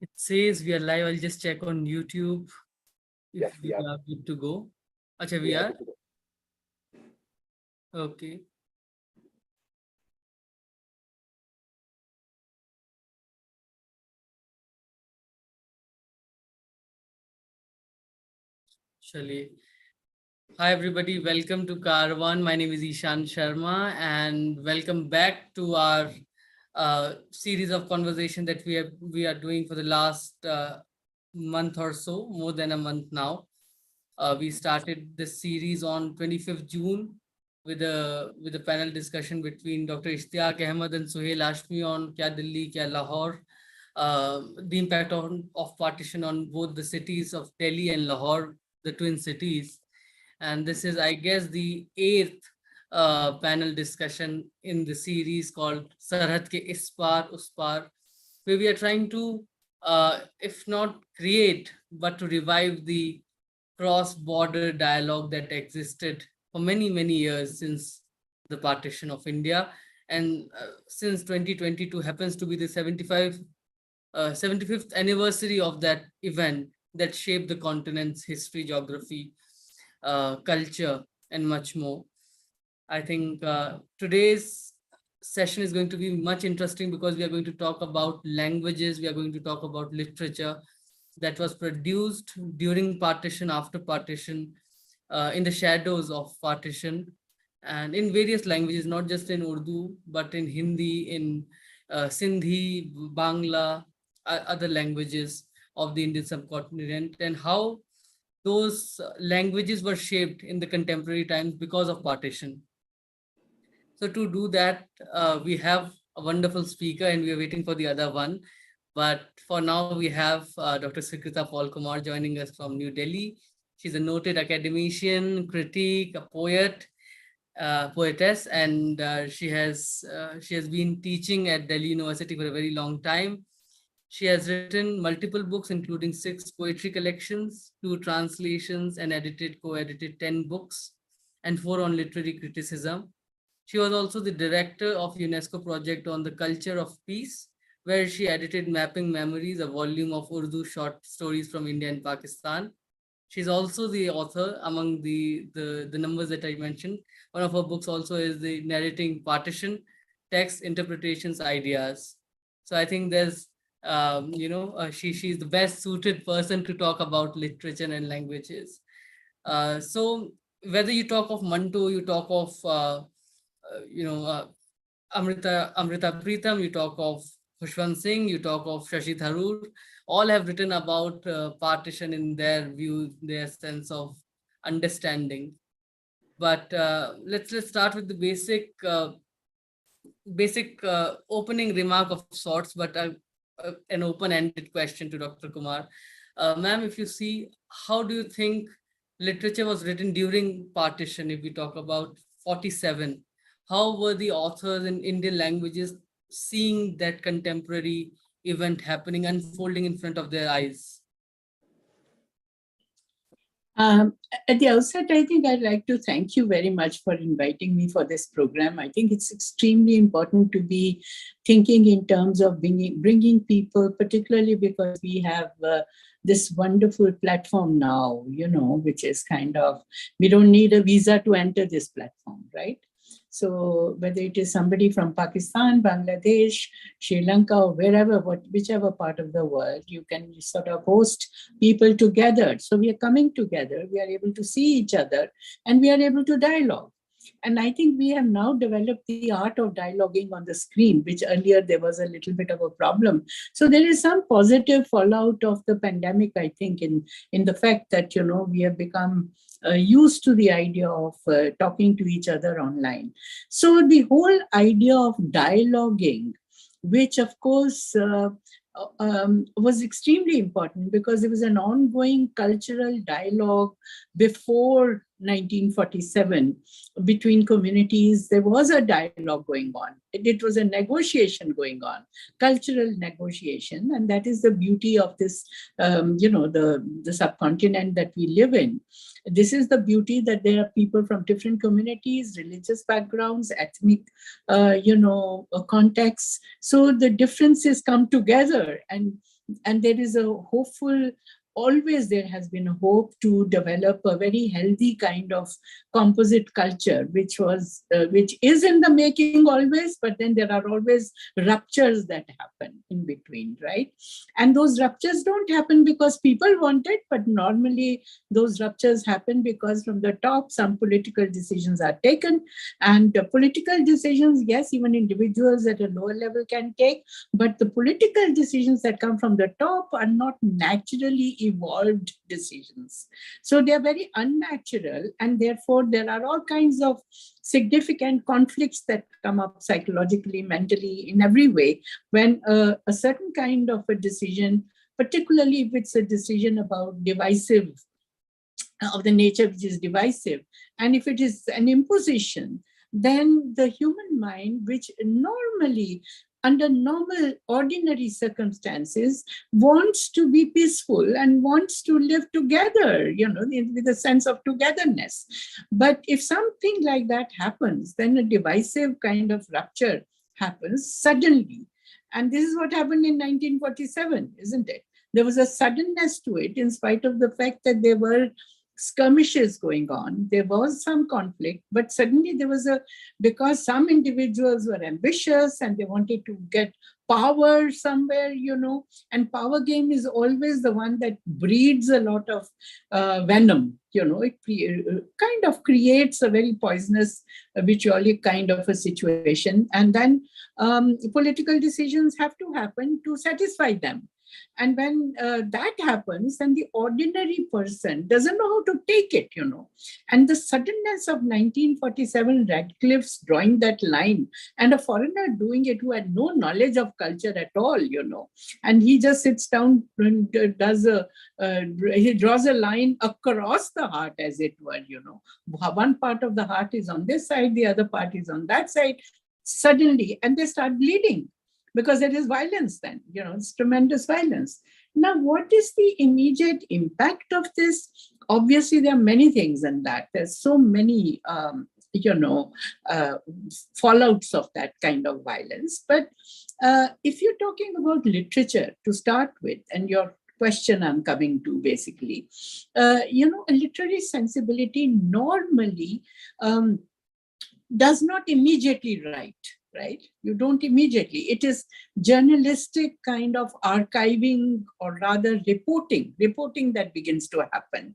It says we are live. I'll just check on YouTube if Yes, we we are. are good to go. Acha, We we are are? good to go. Okay. Shali. Hi, everybody. Welcome to Karwaan. My name is Ishan Sharma, and welcome back to our series of conversation that we are doing for the last month or so, more than a month now. We started this series on 25th June with a panel discussion between Dr. Ishtiaq Ahmed and Suhail Ashmi on Kya Delhi, Kya Lahore, the impact of partition on both the cities of Delhi and Lahore, the twin cities. And this is, I guess, the eighth panel discussion in the series called Sarhad ke Is Par Us Par, where we are trying to, if not create, but to revive the cross-border dialogue that existed for many, many years since the partition of India. And since 2022 happens to be the 75th anniversary of that event that shaped the continent's history, geography, culture, and much more. I think today's session is going to be much interesting because we are going to talk about languages, we are going to talk about literature that was produced during partition, after partition, in the shadows of partition, and in various languages, not just in Urdu, but in Hindi, in Sindhi, Bangla, other languages of the Indian subcontinent, and how those languages were shaped in the contemporary times because of partition. So to do that, we have a wonderful speaker and we are waiting for the other one. But for now, we have Dr. Sukrita Paul Kumar joining us from New Delhi. She's a noted academician, critic, a poet, poetess, and she has been teaching at Delhi University for a very long time. She has written multiple books, including 6 poetry collections, 2 translations, and co-edited 10 books, and 4 on literary criticism. She was also the director of UNESCO project on the culture of peace, where she edited Mapping Memories, a volume of Urdu short stories from India and Pakistan. She's also the author among the numbers that I mentioned. One of her books also is the narrating partition, text, interpretations, ideas. So I think there's, she's the best suited person to talk about literature and languages. So whether you talk of Manto, you talk of, you know, Amrita Pritam, you talk of Khushwant Singh, you talk of Shashi Tharoor, all have written about partition in their view, their sense of understanding. But let's start with the basic opening remark of sorts, but an open-ended question to Dr. Kumar. Ma'am, if you see, how do you think literature was written during partition? If we talk about 47, how were the authors in Indian languages seeing that contemporary event happening, unfolding in front of their eyes? At the outset, I think I'd like to thank you very much for inviting me for this program. I think it's extremely important to be thinking in terms of bringing people, particularly because we have this wonderful platform now, which is kind of, we don't need a visa to enter this platform, right? So whether it is somebody from Pakistan, Bangladesh, Sri Lanka, or wherever, whichever part of the world, you can sort of host people together. So we are coming together, we are able to see each other, and we are able to dialogue. And I think we have now developed the art of dialoguing on the screen, which earlier there was a little bit of a problem. So there is some positive fallout of the pandemic, I think, in the fact that, we have become used to the idea of talking to each other online. So the whole idea of dialoguing, which of course was extremely important because it was an ongoing cultural dialogue before 1947 between communities. There was a dialogue going on. It was a negotiation going on, cultural negotiation, and that is the beauty of this, the subcontinent that we live in. This is the beauty that there are people from different communities, religious backgrounds, ethnic, contexts. So the differences come together, and And there is a hopeful, always there has been a hope to develop a very healthy kind of composite culture, which is in the making always, but then there are always ruptures that happen in between, right? And those ruptures don't happen because people want it, but normally those ruptures happen because from the top some political decisions are taken. And the political decisions, yes, even individuals at a lower level can take, but the political decisions that come from the top are not naturally evolved decisions. So they are very unnatural, and therefore there are all kinds of significant conflicts that come up psychologically, mentally, in every way, when a certain kind of a decision, particularly if it's a decision about divisive, of the nature which is divisive, and if it is an imposition, then the human mind, which normally under normal ordinary circumstances wants to be peaceful and wants to live together, with a sense of togetherness. But if something like that happens, then a divisive kind of rupture happens suddenly. And this is what happened in 1947, isn't it? There was a suddenness to it, in spite of the fact that there were skirmishes going on. There was some conflict, but suddenly there was because some individuals were ambitious and they wanted to get power somewhere, and power game is always the one that breeds a lot of venom. It kind of creates a very poisonous, vitriolic kind of a situation. And then political decisions have to happen to satisfy them. And when that happens, then the ordinary person doesn't know how to take it, And the suddenness of 1947, Radcliffe's drawing that line, and a foreigner doing it who had no knowledge of culture at all, And he just sits down and he draws a line across the heart, as it were, One part of the heart is on this side, the other part is on that side, suddenly, and they start bleeding. Because there is violence then, it's tremendous violence. Now, what is the immediate impact of this? Obviously, there are many things in that. There's so many, fallouts of that kind of violence. But if you're talking about literature to start with, and your question I'm coming to basically, a literary sensibility normally does not immediately write. Right? You don't immediately. It is journalistic kind of archiving, or rather reporting that begins to happen.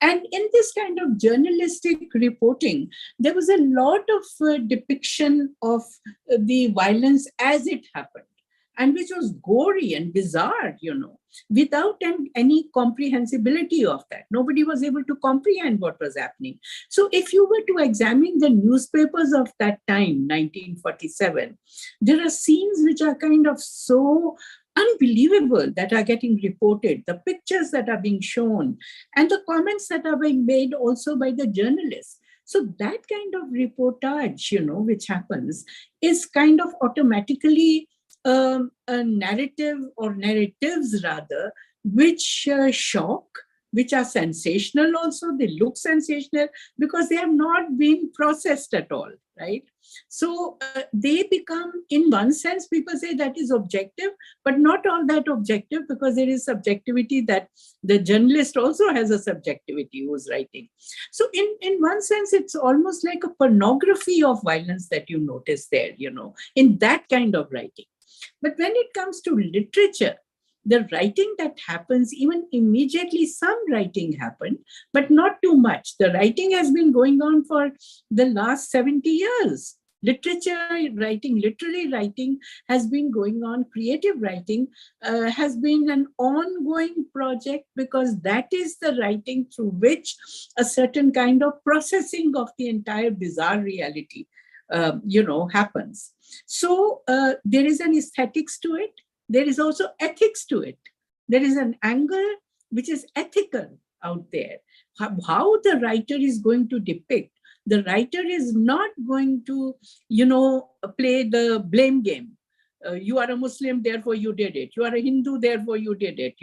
And in this kind of journalistic reporting, there was a lot of depiction of the violence as it happened, and which was gory and bizarre, without any comprehensibility of that. Nobody was able to comprehend what was happening. So if you were to examine the newspapers of that time, 1947, there are scenes which are kind of so unbelievable that are getting reported, the pictures that are being shown, and the comments that are being made also by the journalists. So that kind of reportage, which happens, is kind of automatically a narrative, or narratives rather, which shock, which are sensational also. They look sensational because they have not been processed at all, right? So they become, in one sense, people say that is objective, but not all that objective, because there is subjectivity that the journalist also has a subjectivity who's writing. So in one sense, it's almost like a pornography of violence that you notice there, in that kind of writing. But when it comes to literature, the writing that happens, even immediately some writing happened, but not too much. The writing has been going on for the last 70 years. Literature writing, literary writing has been going on. Creative writing has been an ongoing project, because that is the writing through which a certain kind of processing of the entire bizarre reality happens. So there is an aesthetics to it. There is also ethics to it. There is an angle which is ethical out there. How the writer is going to depict. The writer is not going to, play the blame game. You are a Muslim, therefore you did it. You are a Hindu, therefore you did it.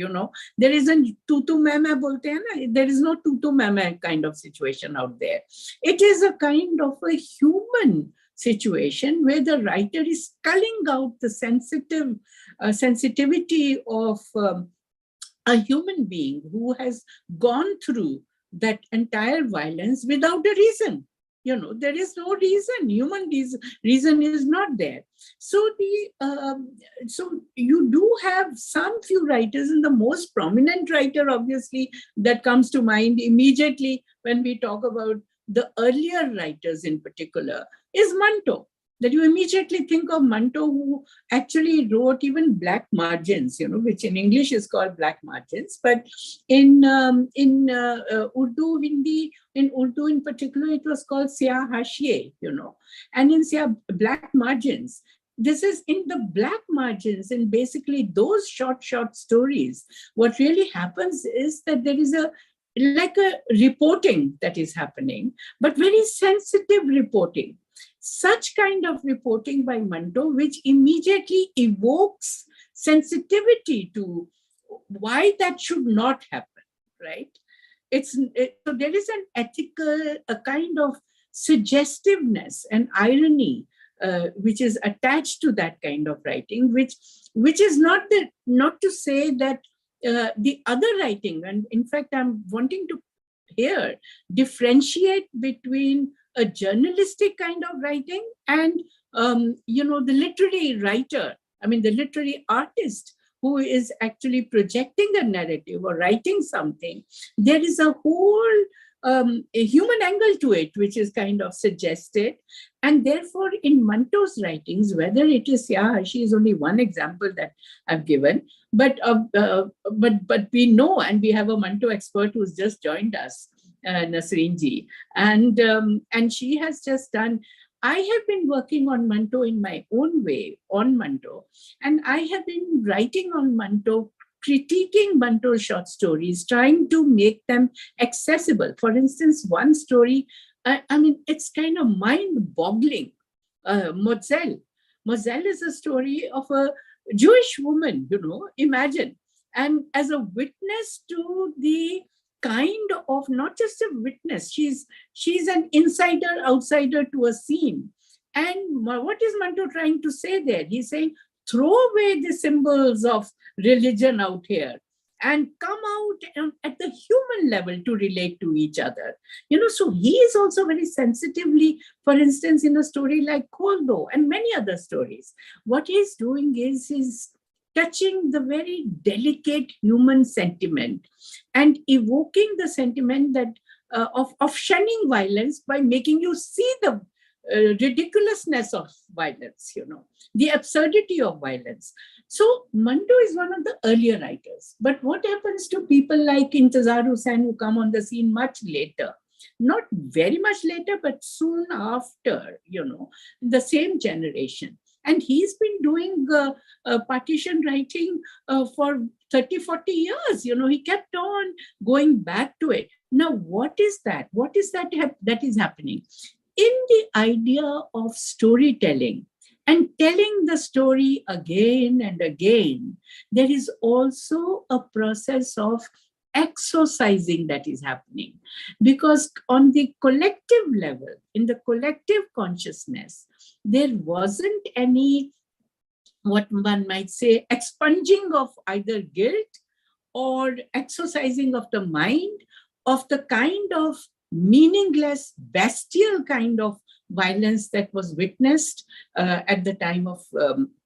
There isn't tutu meme bolte hai na. There is no tutu meme kind of situation out there. It is a kind of a human situation where the writer is culling out the sensitivity of a human being who has gone through that entire violence without a reason. There is no reason. Human reason is not there. So you do have some few writers, and the most prominent writer, obviously, that comes to mind immediately when we talk about the earlier writers in particular is Manto. That you immediately think of Manto, who actually wrote even black margins, which in English is called black margins, but in Urdu, Hindi, in Urdu in particular, it was called Siyah Hashiye, and in Siyah black margins. This is in the black margins, and basically those short stories. What really happens is that there is a reporting that is happening, but very sensitive reporting. Such kind of reporting by Manto, which immediately evokes sensitivity to why that should not happen, right? So there is an ethical, a kind of suggestiveness and irony which is attached to that kind of writing, which is not to say that the other writing, and in fact, I'm wanting to here differentiate between a journalistic kind of writing and the literary writer, the literary artist who is actually projecting a narrative or writing something. There is a whole a human angle to it, which is kind of suggested. And therefore, in Manto's writings, whether it is she is only one example that I've given, but we know, and we have a Manto expert who's just joined us, Nasreen ji, and she has just done. I have been working on Manto in my own way on Manto, and I have been writing on Manto, critiquing Manto's short stories, trying to make them accessible. For instance, one story, it's kind of mind-boggling. Mozelle is a story of a Jewish woman, imagine. And as a witness to the kind of, not just a witness, she's an insider, outsider to a scene. And what is Manto trying to say there? He's saying, throw away the symbols of religion out here and come out at the human level to relate to each other. So he is also very sensitively, for instance, in a story like Koldo and many other stories, what he's doing is he's touching the very delicate human sentiment and evoking the sentiment that of shunning violence by making you see the ridiculousness of violence, the absurdity of violence. So Manto is one of the earlier writers. But what happens to people like Intezar Hussain, who come on the scene much later? Not very much later, but soon after, the same generation. And he's been doing partition writing for 30, 40 years. He kept on going back to it. Now, what is that? What is that is happening? In the idea of storytelling and telling the story again and again, there is also a process of exorcising that is happening. Because on the collective level, in the collective consciousness, there wasn't any, what one might say, expunging of either guilt or exorcising of the mind of the kind of meaningless, bestial kind of violence that was witnessed at the time of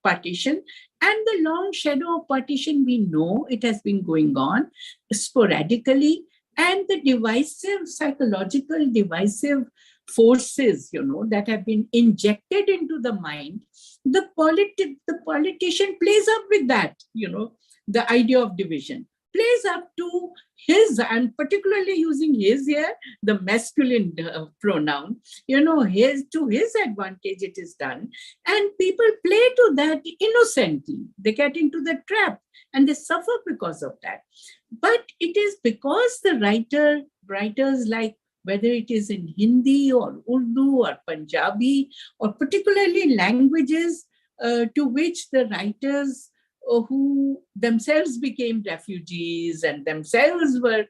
partition. And the long shadow of partition, we know it has been going on sporadically. And the psychological divisive forces, that have been injected into the mind, the politician plays up with that, the idea of division. Plays up to his, I'm particularly using his here, the masculine pronoun, to his advantage it is done. And people play to that innocently. They get into the trap and they suffer because of that. But it is because the writers like, whether it is in Hindi or Urdu or Punjabi, or particularly languages to which the writers who themselves became refugees and themselves were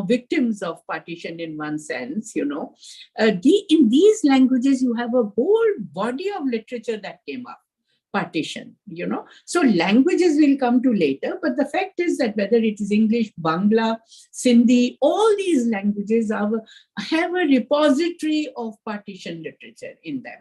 victims of partition in one sense, in these languages, you have a whole body of literature that came up. Partition, so languages will come to later, but the fact is that whether it is English, Bangla, Sindhi, all these languages have a repository of partition literature in them,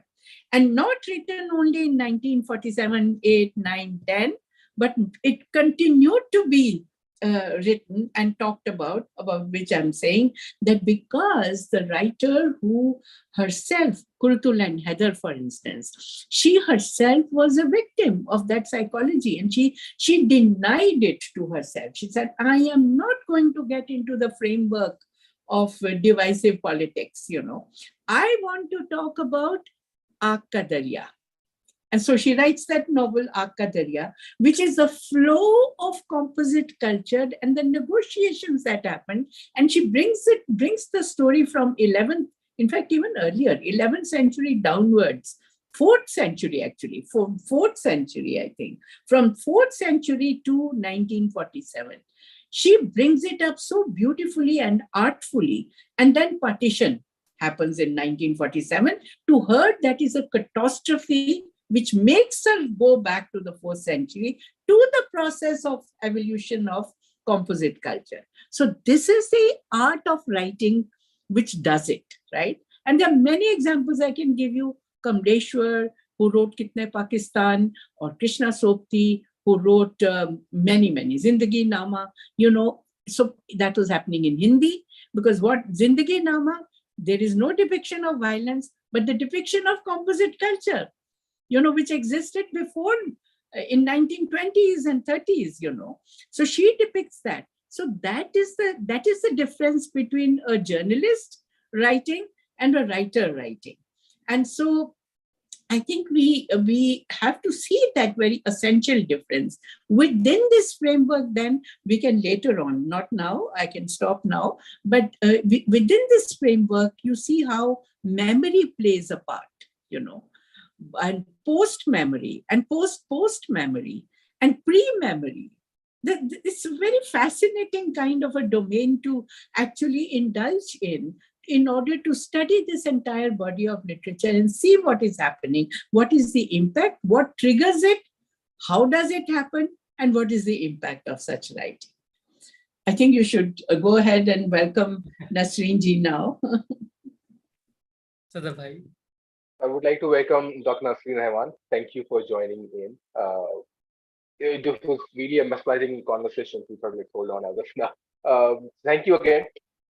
and not written only in 1947, 8, 9, 10, but it continued to be written and talked about which I'm saying that because the writer who herself, Kurtul and Heather, for instance, she herself was a victim of that psychology, and she denied it to herself. She said, I am not going to get into the framework of divisive politics. I want to talk about Aag Ka Darya. And so she writes that novel, Aag Ka Darya, which is the flow of composite culture and the negotiations that happen. And she brings the story from 11th, in fact, even earlier, 11th century downwards, 4th century, actually, from 4th century, I think, from 4th century to 1947. She brings it up so beautifully and artfully. And then partition happens in 1947. To her, that is a catastrophe which makes her go back to the 4th century, to the process of evolution of composite culture. So this is the art of writing which does it, right? And there are many examples I can give you. Kamleshwar, who wrote Kitne Pakistan, or Krishna Sopti, who wrote many, Zindagi Nama, so that was happening in Hindi, because what Zindagi Nama, there is no depiction of violence, but the depiction of composite culture, which existed before in 1920s and 30s, So she depicts that. So that is the difference between a journalist writing and a writer writing. And so I think we have to see that very essential difference. Within this framework, then we can later on, not now, I can stop now, but within this framework, you see how memory plays a part, and post-memory and post-memory and pre-memory. It's a very fascinating kind of a domain to actually indulge in order to study this entire body of literature and see what is happening, what is the impact, what triggers it, how does it happen, and what is the impact of such writing. I think you should go ahead and welcome Nasreen ji now. Sadar bhai. I would like to welcome Dr. Nasreen Rahman. Thank you for joining in. It was really a mesmerizing conversation. We thought, like, hold on as of now. Thank you again.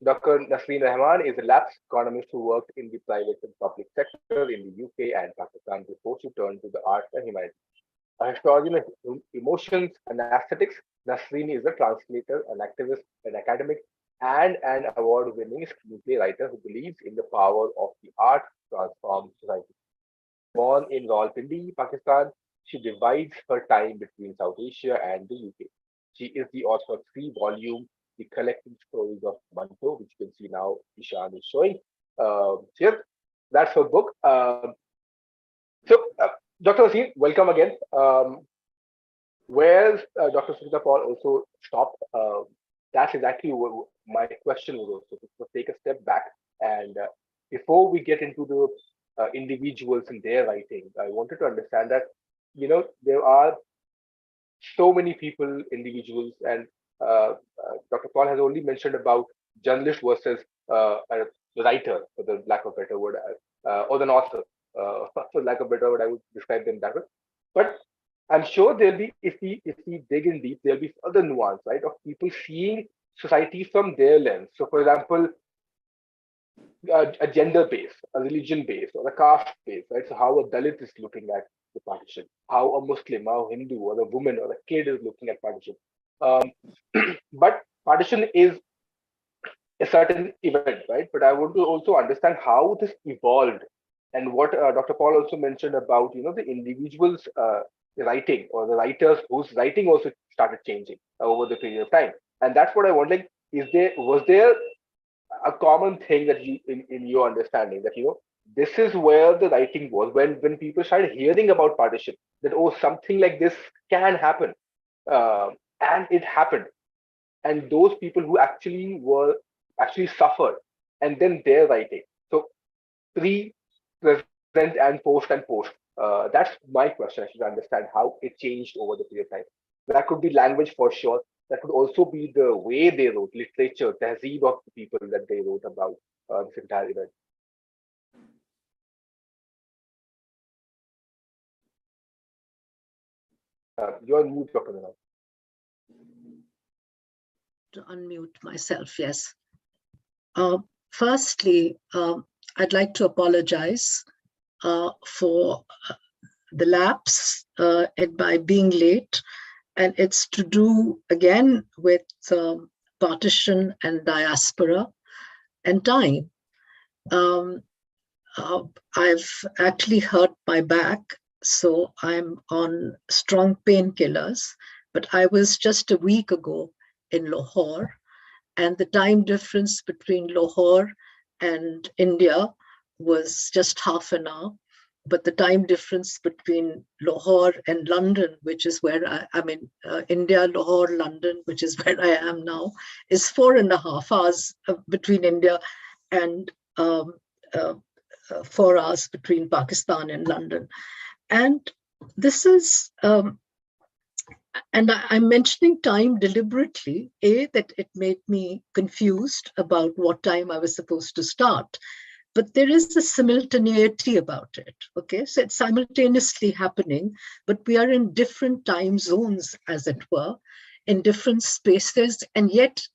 Dr. Nasreen Rahman is a lapsed economist who worked in the private and public sector in the UK and Pakistan before she turned to the arts and humanities. A historian of emotions and aesthetics, Nasreen is a translator, an activist, an academic, and an award-winning screenplay writer who believes in the power of the art to transform society. Born in Rawalpindi, Pakistan, she divides her time between South Asia and the UK. She is the author of 3-volume The Collected Stories of Manto, which you can see now Ishan is showing here. That's her book. Dr. Nasreen, welcome again. Where Dr. Sujita Paul also stopped, that's exactly what my question was also. To take a step back, and before we get into the individuals and their writing, I wanted to understand that, there are so many people, individuals, and Dr. Paul has only mentioned about journalist versus a writer, for the lack of a better word, or an author, for lack of a better word, I would describe them that way. But I'm sure there'll be, if we dig in deep, there'll be further nuance, right, of people seeing society from their lens. So, for example, a gender base, a religion base, or a caste base, right? So, how a Dalit is looking at the partition, how a Muslim, how a Hindu, or a woman, or a kid is looking at partition. But partition is a certain event, right? But I want to also understand how this evolved, and what Dr. Paul also mentioned about, the individuals writing, or the writers whose writing also started changing over the period of time. And that's what I want. Like, was there a common thing that you, in your understanding, that this is where the writing was when people started hearing about partition, that something like this can happen, and it happened. and those people who actually suffered, and then their writing. So pre, present, and post and post. That's my question. I should understand how it changed over the period of time. That could be language for sure. That could also be the way they wrote, literature, tehzeeb of the people that they wrote about this entire event. You're on mute, Dr. Nana. To unmute myself, yes. Firstly, I'd like to apologize for the lapse and by being late. And it's to do again with partition and diaspora and time. I've actually hurt my back, so I'm on strong painkillers. But I was just a week ago in Lahore, and the time difference between Lahore and India was just half an hour. But the time difference between Lahore and London, which is where I'm in India, Lahore, London, which is where I am now, is 4.5 hours between India and 4 hours between Pakistan and London. And this is, and I'm mentioning time deliberately, that it made me confused about what time I was supposed to start. But there is a simultaneity about it, okay? So it's simultaneously happening, but we are in different time zones, as it were, in different spaces, and yet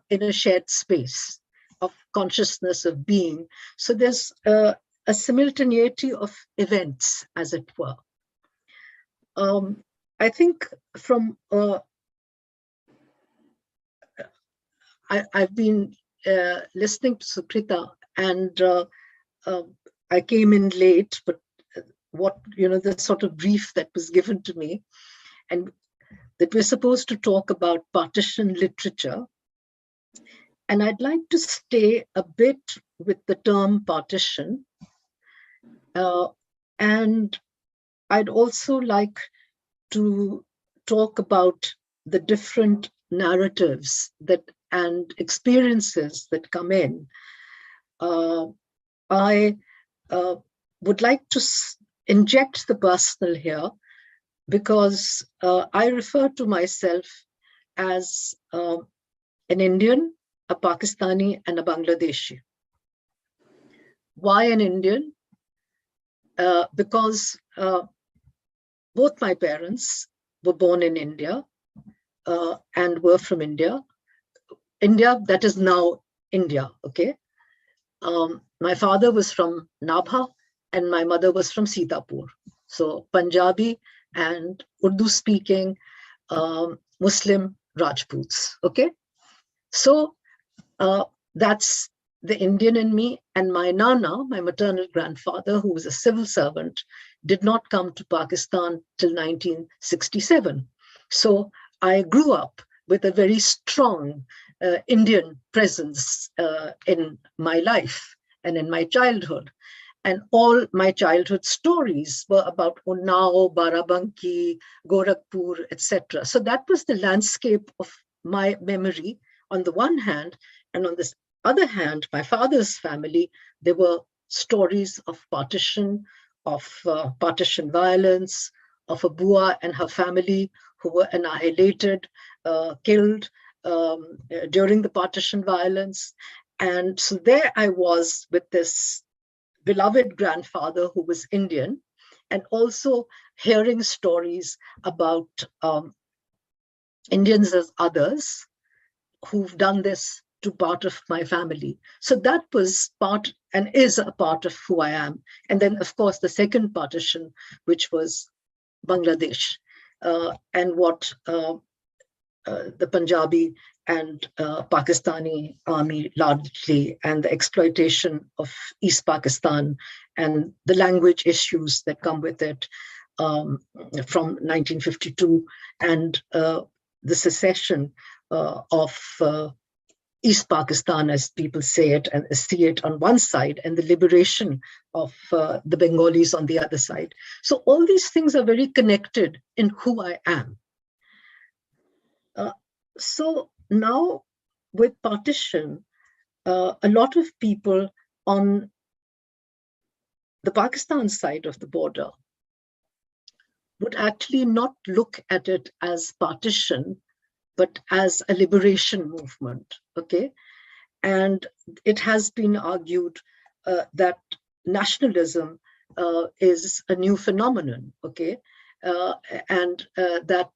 in a shared space of consciousness, of being. So there's a simultaneity of events, as it were. I think from, I've been listening to Sukrita, and I came in late, but the sort of brief that was given to me, and that we're supposed to talk about partition literature. And I'd like to stay a bit with the term partition. And I'd also like to talk about the different narratives and experiences that come in. I would like to inject the personal here, because I refer to myself as an Indian, a Pakistani, and a Bangladeshi. Why an Indian? Because both my parents were born in India and were from India. India, that is now India, okay? My father was from Nabha and my mother was from Sitapur. So Punjabi and Urdu speaking Muslim Rajputs, okay? So that's the Indian in me. And my Nana, my maternal grandfather, who was a civil servant, did not come to Pakistan till 1967. So I grew up with a very strong Indian presence in my life and in my childhood. And all my childhood stories were about Unnao, Barabanki, Gorakhpur, etc. So that was the landscape of my memory on the one hand. And on the other hand, my father's family, there were stories of partition, of partition violence, of a Bua and her family who were annihilated, killed during the partition violence. And so there I was with this beloved grandfather who was Indian, and also hearing stories about Indians as others who've done this to part of my family. So that was part and is a part of who I am. And then, of course, the second partition, which was Bangladesh, and what the Punjabi and Pakistani army largely, and the exploitation of East Pakistan and the language issues that come with it from 1952, and the secession of East Pakistan, as people say it and see it on one side, and the liberation of the Bengalis on the other side. So all these things are very connected in who I am. So now with partition, a lot of people on the Pakistan side of the border would actually not look at it as partition, but as a liberation movement, okay? And it has been argued that nationalism is a new phenomenon, okay? And that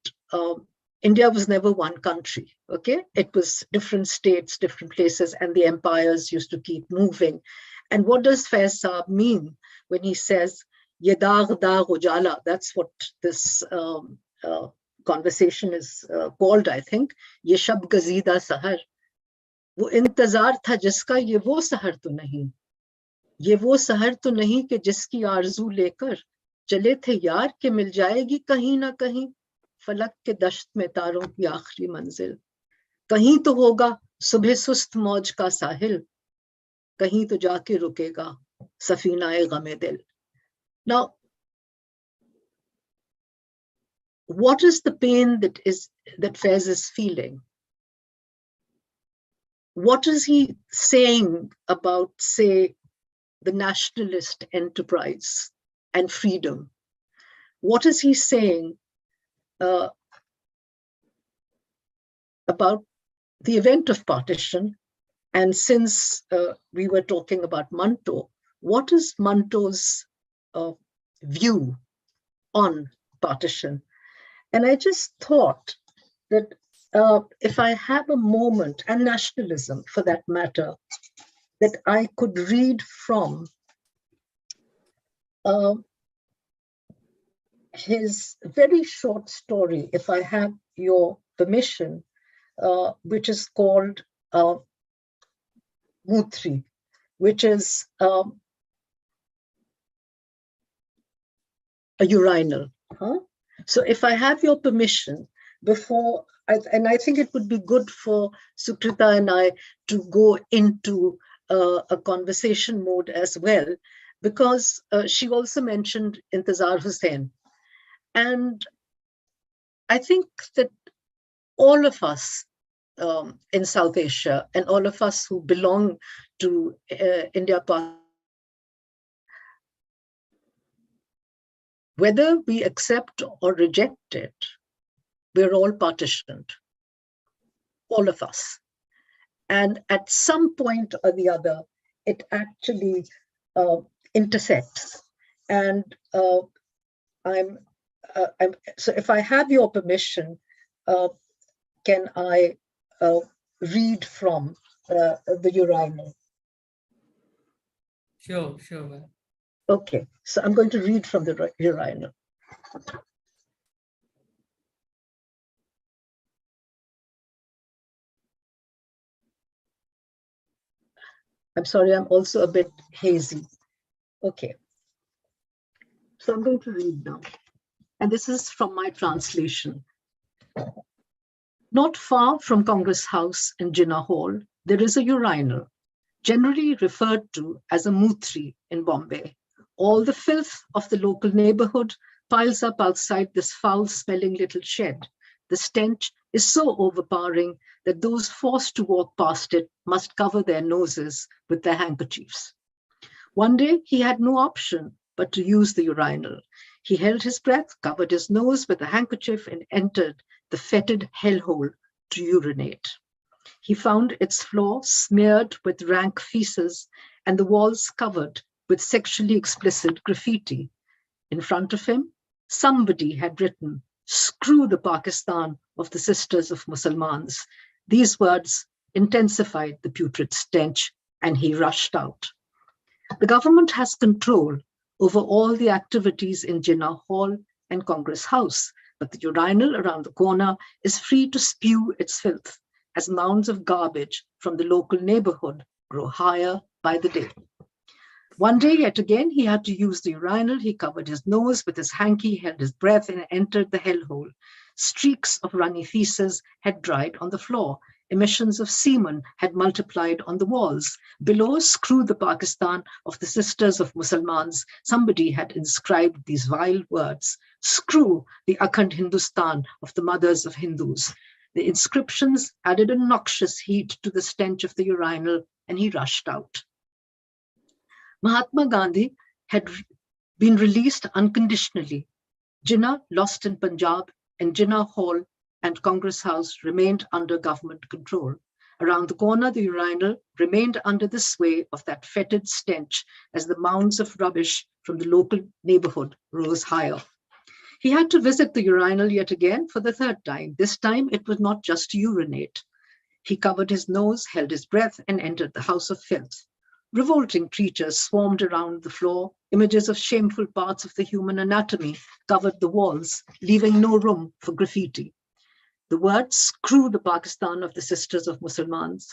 India was never one country, okay? It was different states, different places, and the empires used to keep moving. And what does Faiz Saab mean when he says, Ye Daagh, Daagh, Ujala? That's what this conversation is called, I think. Ye Shab Gazida Sahar. वो इंतजार था जिसका, ये वो सहर तो नहीं, ये वो सहर तो नहीं कि जिसकी आरजू लेकर चले थे यार के मिल जाएगी कहीं ना कहीं फलक के दश्त में तारों की आखिरी मंजिल, कहीं तो होगा सुबह सुस्त मौज का साहिल, कहीं तो जाके रुकेगा सफीनाए गमे दिल. Now, what is the pain that Faiz is feeling? What is he saying about, say, the nationalist enterprise and freedom? What is he saying about the event of partition? And since we were talking about Manto, what is Manto's view on partition? And I just thought that if I have a moment, and nationalism for that matter, that I could read from his very short story, if I have your permission, which is called Mutri, which is a urinal. Huh? So if I have your permission, before, and I think it would be good for Sukrita and I to go into a conversation mode as well, because she also mentioned Intizar Hussain. And I think that all of us in South Asia and all of us who belong to India, whether we accept or reject it, we're all partitioned, all of us. And at some point or the other, it actually intersects. And so if I have your permission, can I read from the urinal? Sure, sure, ma'am. Okay, so I'm going to read from the urinal. I'm sorry, I'm also a bit hazy. Okay, so I'm going to read now. And this is from my translation. Not far from Congress House in Jinnah Hall, there is a urinal, generally referred to as a Mutri in Bombay. All the filth of the local neighborhood piles up outside this foul-smelling little shed. The stench is so overpowering that those forced to walk past it must cover their noses with their handkerchiefs. One day, he had no option but to use the urinal. He held his breath, covered his nose with a handkerchief, and entered the fetid hellhole to urinate. He found its floor smeared with rank feces and the walls covered with sexually explicit graffiti. In front of him, somebody had written, "Screw the Pakistan of the Sisters of Musalmans." These words intensified the putrid stench, and he rushed out. The government has control over all the activities in Jinnah Hall and Congress House, but the urinal around the corner is free to spew its filth as mounds of garbage from the local neighborhood grow higher by the day. One day, yet again, he had to use the urinal. He covered his nose with his hanky, held his breath, and entered the hellhole. Streaks of runny feces had dried on the floor. Emissions of semen had multiplied on the walls. Below, "Screw the Pakistan of the Sisters of Musalmans," somebody had inscribed these vile words. "Screw the Akhand Hindustan of the mothers of Hindus." The inscriptions added a noxious heat to the stench of the urinal, and he rushed out. Mahatma Gandhi had been released unconditionally. Jinnah lost in Punjab, and Jinnah Hall and Congress House remained under government control. Around the corner, the urinal remained under the sway of that fetid stench as the mounds of rubbish from the local neighborhood rose higher. He had to visit the urinal yet again for the third time. This time, it was not just to urinate. He covered his nose, held his breath, and entered the house of filth. Revolting creatures swarmed around the floor. Images of shameful parts of the human anatomy covered the walls, leaving no room for graffiti. The words "Screw the Pakistan of the Sisters of Muslimans"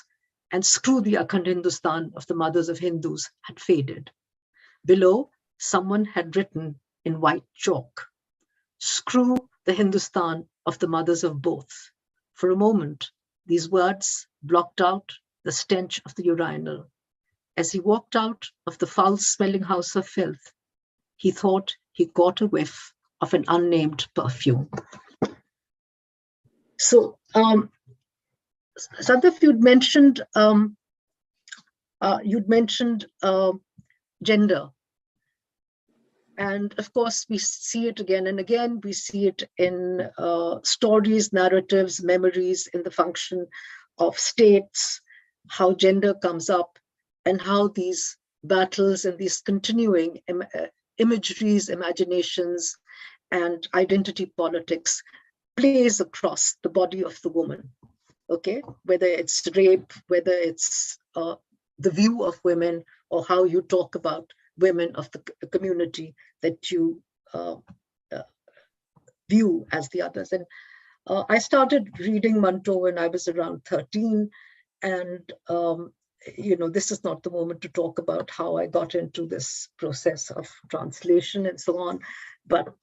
and "Screw the Akhand Hindustan of the Mothers of Hindus" had faded. Below, someone had written in white chalk, "Screw the Hindustan of the mothers of both." For a moment, these words blocked out the stench of the urinal. As he walked out of the foul-smelling house of filth, he thought he caught a whiff of an unnamed perfume. So, Sadaf, you'd mentioned gender. And of course, we see it again and again. We see it in stories, narratives, memories, in the function of states, how gender comes up, and how these battles and these continuing imageries, imaginations, and identity politics plays across the body of the woman. Okay, whether it's rape, whether it's the view of women, or how you talk about women of the community that you view as the others. And I started reading Manto when I was around 13, and this is not the moment to talk about how I got into this process of translation and so on, but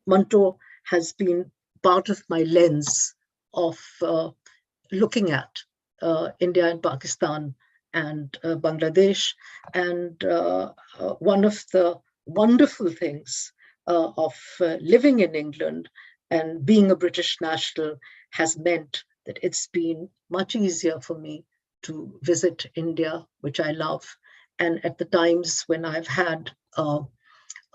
Manto has been part of my lens of looking at India and Pakistan and Bangladesh. And one of the wonderful things of living in England and being a British national has meant that it's been much easier for me to visit India, which I love. And at the times when I've had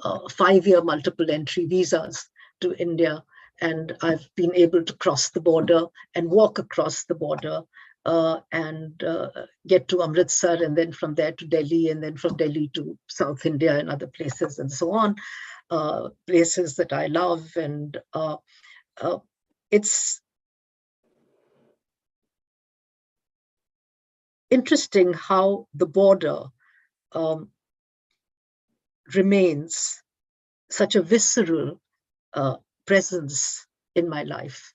5-year multiple entry visas to India, and I've been able to cross the border and walk across the border and get to Amritsar, and then from there to Delhi, and then from Delhi to South India and other places and so on, places that I love. And it's interesting how the border remains such a visceral presence in my life,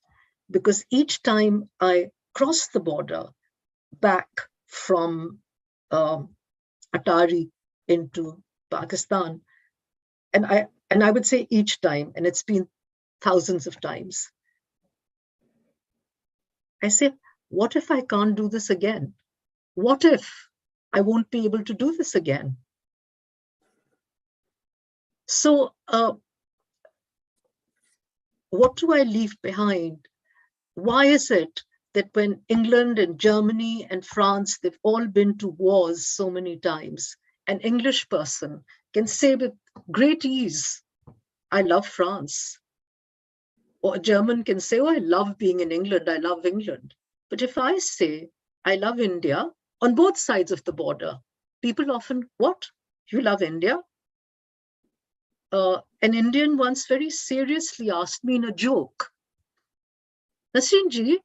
because each time I cross the border back from Atari into Pakistan, and I would say each time, and it's been thousands of times, I say, what if I can't do this again? What if I won't be able to do this again? So what do I leave behind? Why is it that when England and Germany and France, they've all been to wars so many times, an English person can say with great ease, I love France. Or a German can say, oh, I love being in England, I love England. But if I say, I love India, on both sides of the border, people often, what? You love India? An Indian once very seriously asked me in a joke, Nasreen ji,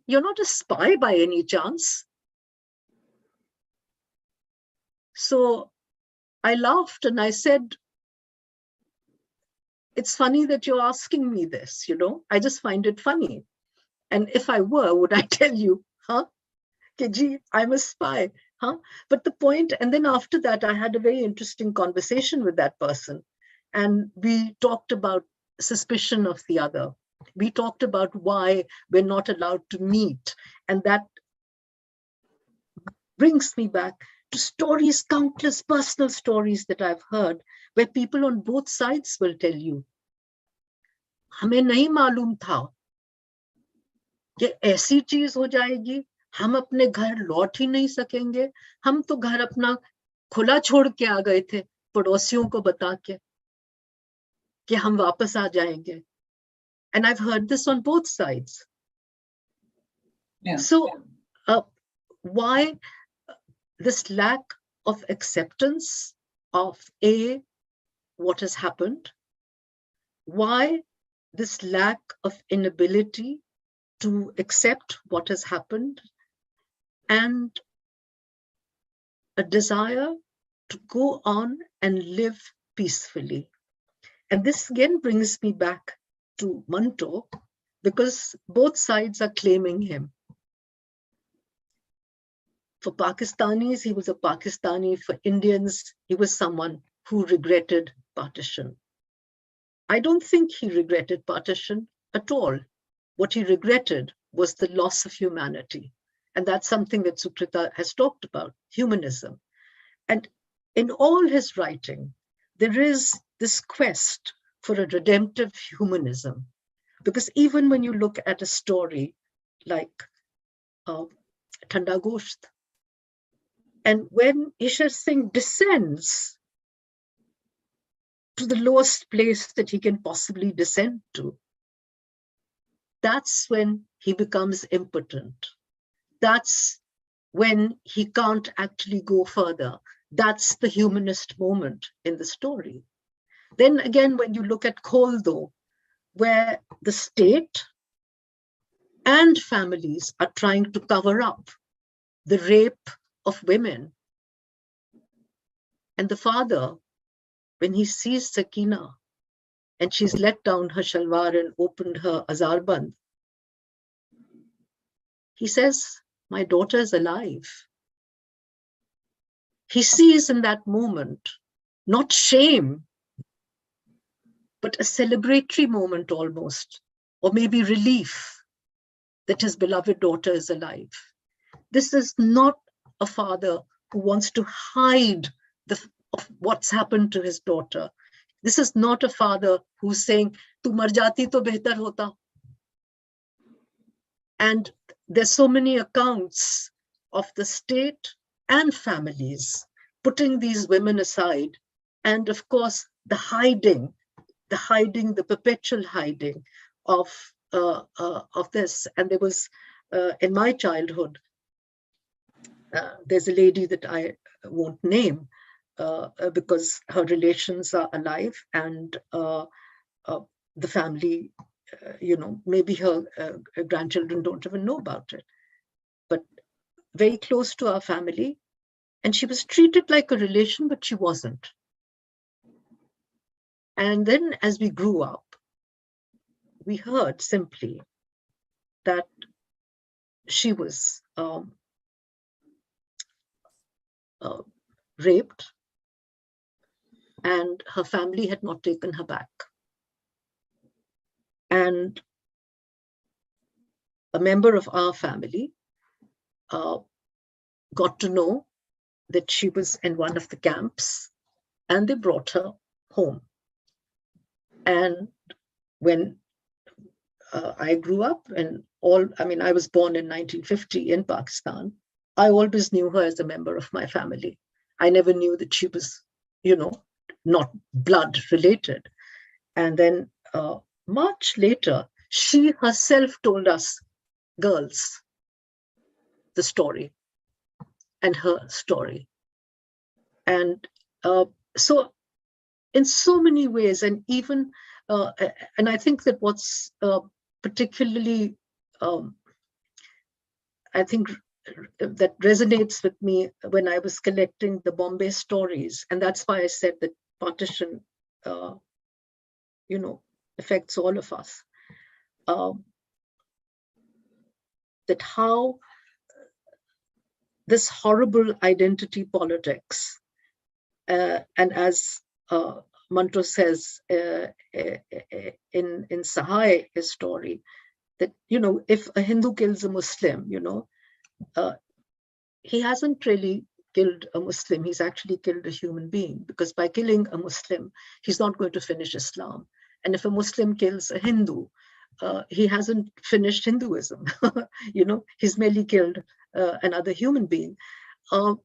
you're not a spy by any chance? So I laughed and I said, it's funny that you're asking me this, I just find it funny. And if I were, would I tell you, Keji, I'm a spy, But the point, and then after that, I had a very interesting conversation with that person. And we talked about suspicion of the other. We talked about why we're not allowed to meet. And that brings me back to stories, countless personal stories that I've heard, where people on both sides will tell you हमें नहीं मालूम था कि ऐसी चीज हो जाएगी, हम अपने घर लौट ही नहीं सकेंगे। हम तो घर अपना खुला छोड़ के आ गए थे पड़ोसियों को बता के कि हम वापस आ जाएंगे। And I've heard this on both sides. Yeah. So why this lack of acceptance of what has happened? Why this lack of inability to accept what has happened, and a desire to go on and live peacefully? And this again brings me back to Manto, because both sides are claiming him. For Pakistanis, he was a Pakistani. For Indians, he was someone who regretted partition. I don't think he regretted partition at all. What he regretted was the loss of humanity. And that's something that Sukrita has talked about, humanism. And in all his writing, there is this quest for a redemptive humanism. Because even when you look at a story like Thanda Gosht, and when Ishar Singh descends to the lowest place that he can possibly descend to, that's when he becomes impotent. That's when he can't actually go further. That's the humanist moment in the story. Then again, when you look at Kholdo, where the state and families are trying to cover up the rape of women, and the father, when he sees Sakina and she's let down her shalwar and opened her azarband, he says, my daughter is alive. He sees in that moment not shame, but a celebratory moment almost, or maybe relief that his beloved daughter is alive. This is not a father who wants to hide of what's happened to his daughter. This is not a father who's saying, tu mar jati to behtar hota. And there's so many accounts of the state and families putting these women aside. And of course, the hiding, the perpetual hiding of this. And there was, in my childhood, there's a lady that I won't name because her relations are alive, and the family, maybe her grandchildren don't even know about it, but very close to our family. And she was treated like a relation, but she wasn't. And then as we grew up, we heard simply that she was raped and her family had not taken her back. And a member of our family got to know that she was in one of the camps, and they brought her home. And when I grew up, and I was born in 1950 in Pakistan, I always knew her as a member of my family. I never knew that she was, not blood related. And then much later, she herself told us girls the story and her story. And so in so many ways, and even, and I think that what's particularly, I think that resonates with me when I was collecting the Bombay stories, and that's why I said that partition, affects all of us. That how this horrible identity politics, and as Manto says in Sahai, his story, that, if a Hindu kills a Muslim, he hasn't really killed a Muslim, he's actually killed a human being, because by killing a Muslim, he's not going to finish Islam. And if a Muslim kills a Hindu, he hasn't finished Hinduism. He's merely killed another human being. So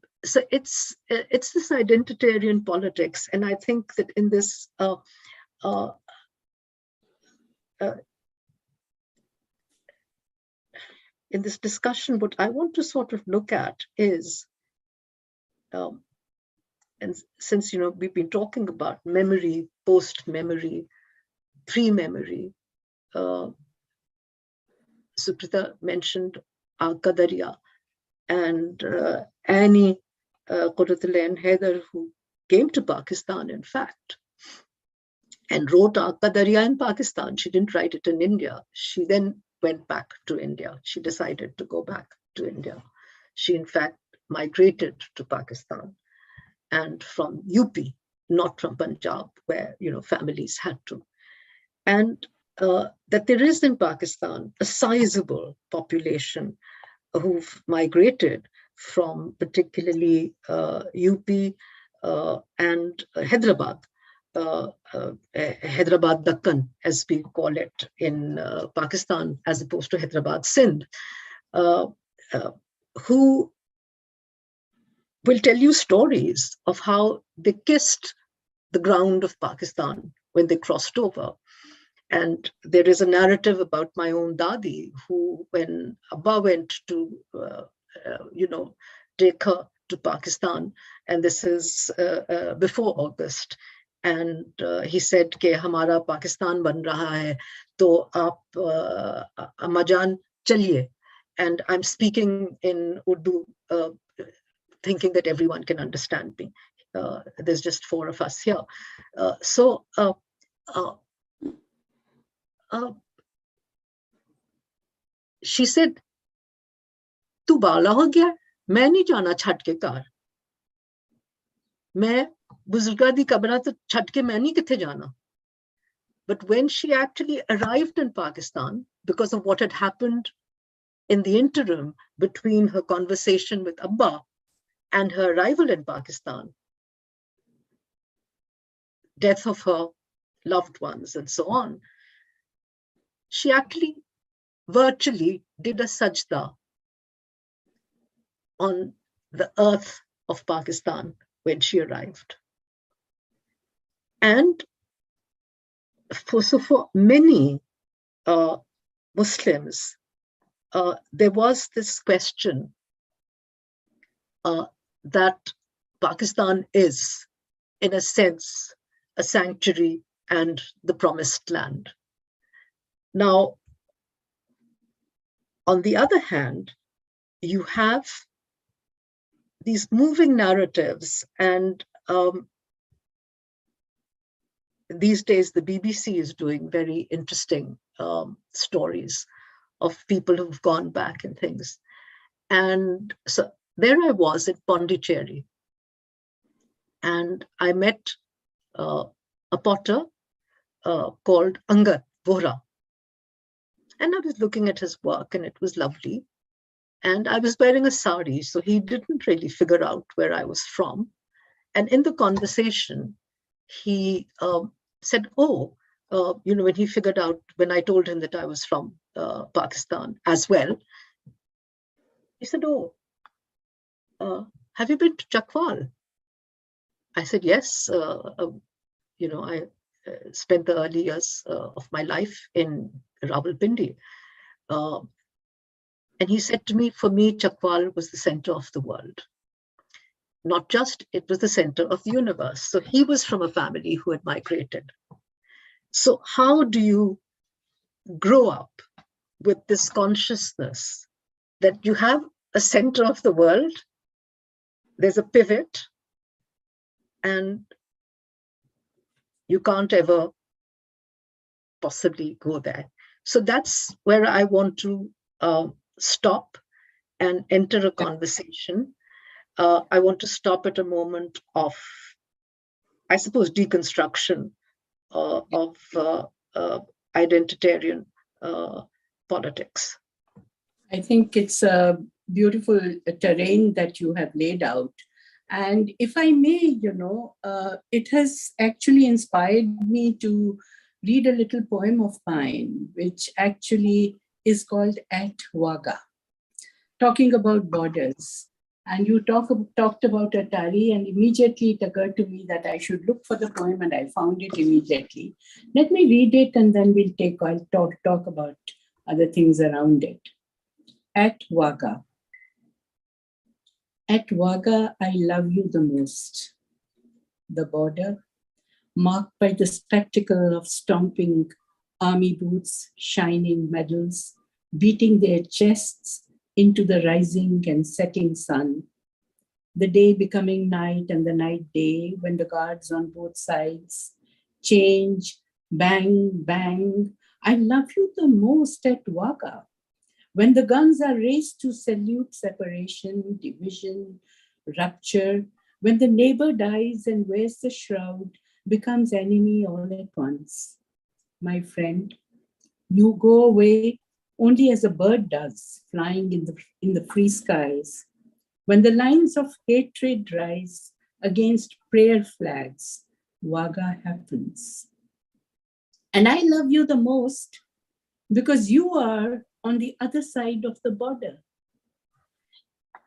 it's this identitarian politics, and I think that in this discussion, what I want to sort of look at is, and since we've been talking about memory, post-memory, pre-memory, Suprita mentioned Qadariya and Annie Qurratulain Haider, who came to Pakistan, in fact, and wrote Qadariya in Pakistan. She didn't write it in India. She then went back to India. She decided to go back to India. She, in fact, migrated to Pakistan, and from UP, not from Punjab, where families had to. And that there is in Pakistan a sizable population who've migrated from particularly UP and Hyderabad, Hyderabad Dakkan, as we call it in Pakistan, as opposed to Hyderabad Sindh, who will tell you stories of how they kissed the ground of Pakistan when they crossed over. And there is a narrative about my own Dadi, who, when Abba went to, take her to Pakistan, and this is before August, and he said, "Ke hamara Pakistan ban raha hai, to aap Amma Jaan chaliye." And I'm speaking in Urdu, thinking that everyone can understand me. There's just 4 of us here. She said, "Tu bala ho gaya, main nahi jana chhad ke ghar. Main buzurga di kabra to chhad ke main nahi kithe jana." But when she actually arrived in Pakistan, because of what had happened in the interim between her conversation with Abba and her arrival in Pakistan, death of her loved ones and so on, she actually virtually did a sajda on the earth of Pakistan when she arrived. And for many Muslims, there was this question that Pakistan is, in a sense, a sanctuary and the promised land. Now, on the other hand, you have these moving narratives, and these days the BBC is doing very interesting stories of people who've gone back and things. And so there I was at Pondicherry, and I met a potter called Angad Vohra. And I was looking at his work, and it was lovely. And I was wearing a sari, so he didn't really figure out where I was from. And in the conversation, he said, "Oh, when he figured out, when I told him that I was from Pakistan as well, he said, "Oh, have you been to Chakwal?" I said, "Yes. I spent the early years of my life in Rawalpindi." And he said to me, "For me, Chakwal was the center of the world. Not just, it was the center of the universe." So he was from a family who had migrated. So how do you grow up with this consciousness that you have a center of the world, there's a pivot, and you can't ever possibly go there? So that's where I want to stop and enter a conversation. I want to stop at a moment of, I suppose, deconstruction of identitarian politics. I think it's a beautiful terrain that you have laid out. And if I may, it has actually inspired me to read a little poem of mine, which actually is called At Daagh, talking about borders. And you talked about Atari, and immediately it occurred to me that I should look for the poem, and I found it immediately. Let me read it, and then I'll talk about other things around it. At Daagh. At Daagh, I love you the most. The border, marked by the spectacle of stomping army boots, shining medals, beating their chests into the rising and setting sun. The day becoming night and the night day, when the guards on both sides change, bang, bang. I love you the most at Daagh. When the guns are raised to salute separation, division, rupture, when the neighbor dies and wears the shroud, becomes enemy all at once. My friend, you go away only as a bird does, flying in the free skies. When the lines of hatred rise against prayer flags, Daagh happens. And I love you the most because you are on the other side of the border.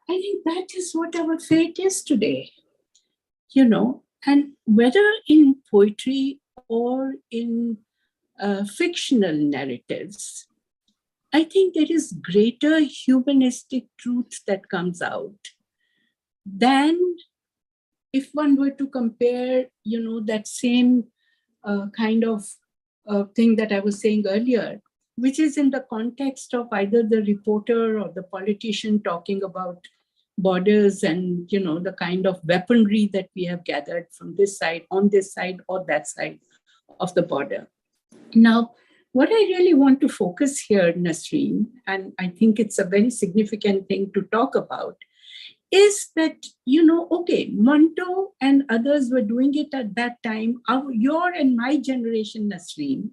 I think that is what our fate is today, and whether in poetry or in fictional narratives, I think there is greater humanistic truth that comes out than if one were to compare, that same kind of thing that I was saying earlier, which is in the context of either the reporter or the politician talking about borders and, the kind of weaponry that we have gathered from this side, on this side, or that side of the border. Now, what I really want to focus here, Nasreen, and I think it's a very significant thing to talk about, is that, okay, Monto and others were doing it at that time. Your and my generation, Nasreen,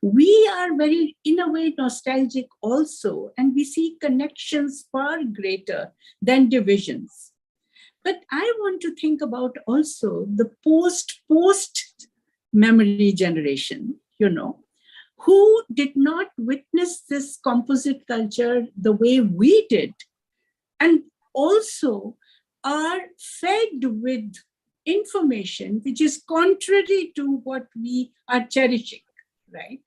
we are very, in a way, nostalgic also, and we see connections far greater than divisions. But I want to think about also the post memory generation, who did not witness this composite culture the way we did, and also are fed with information which is contrary to what we are cherishing, right?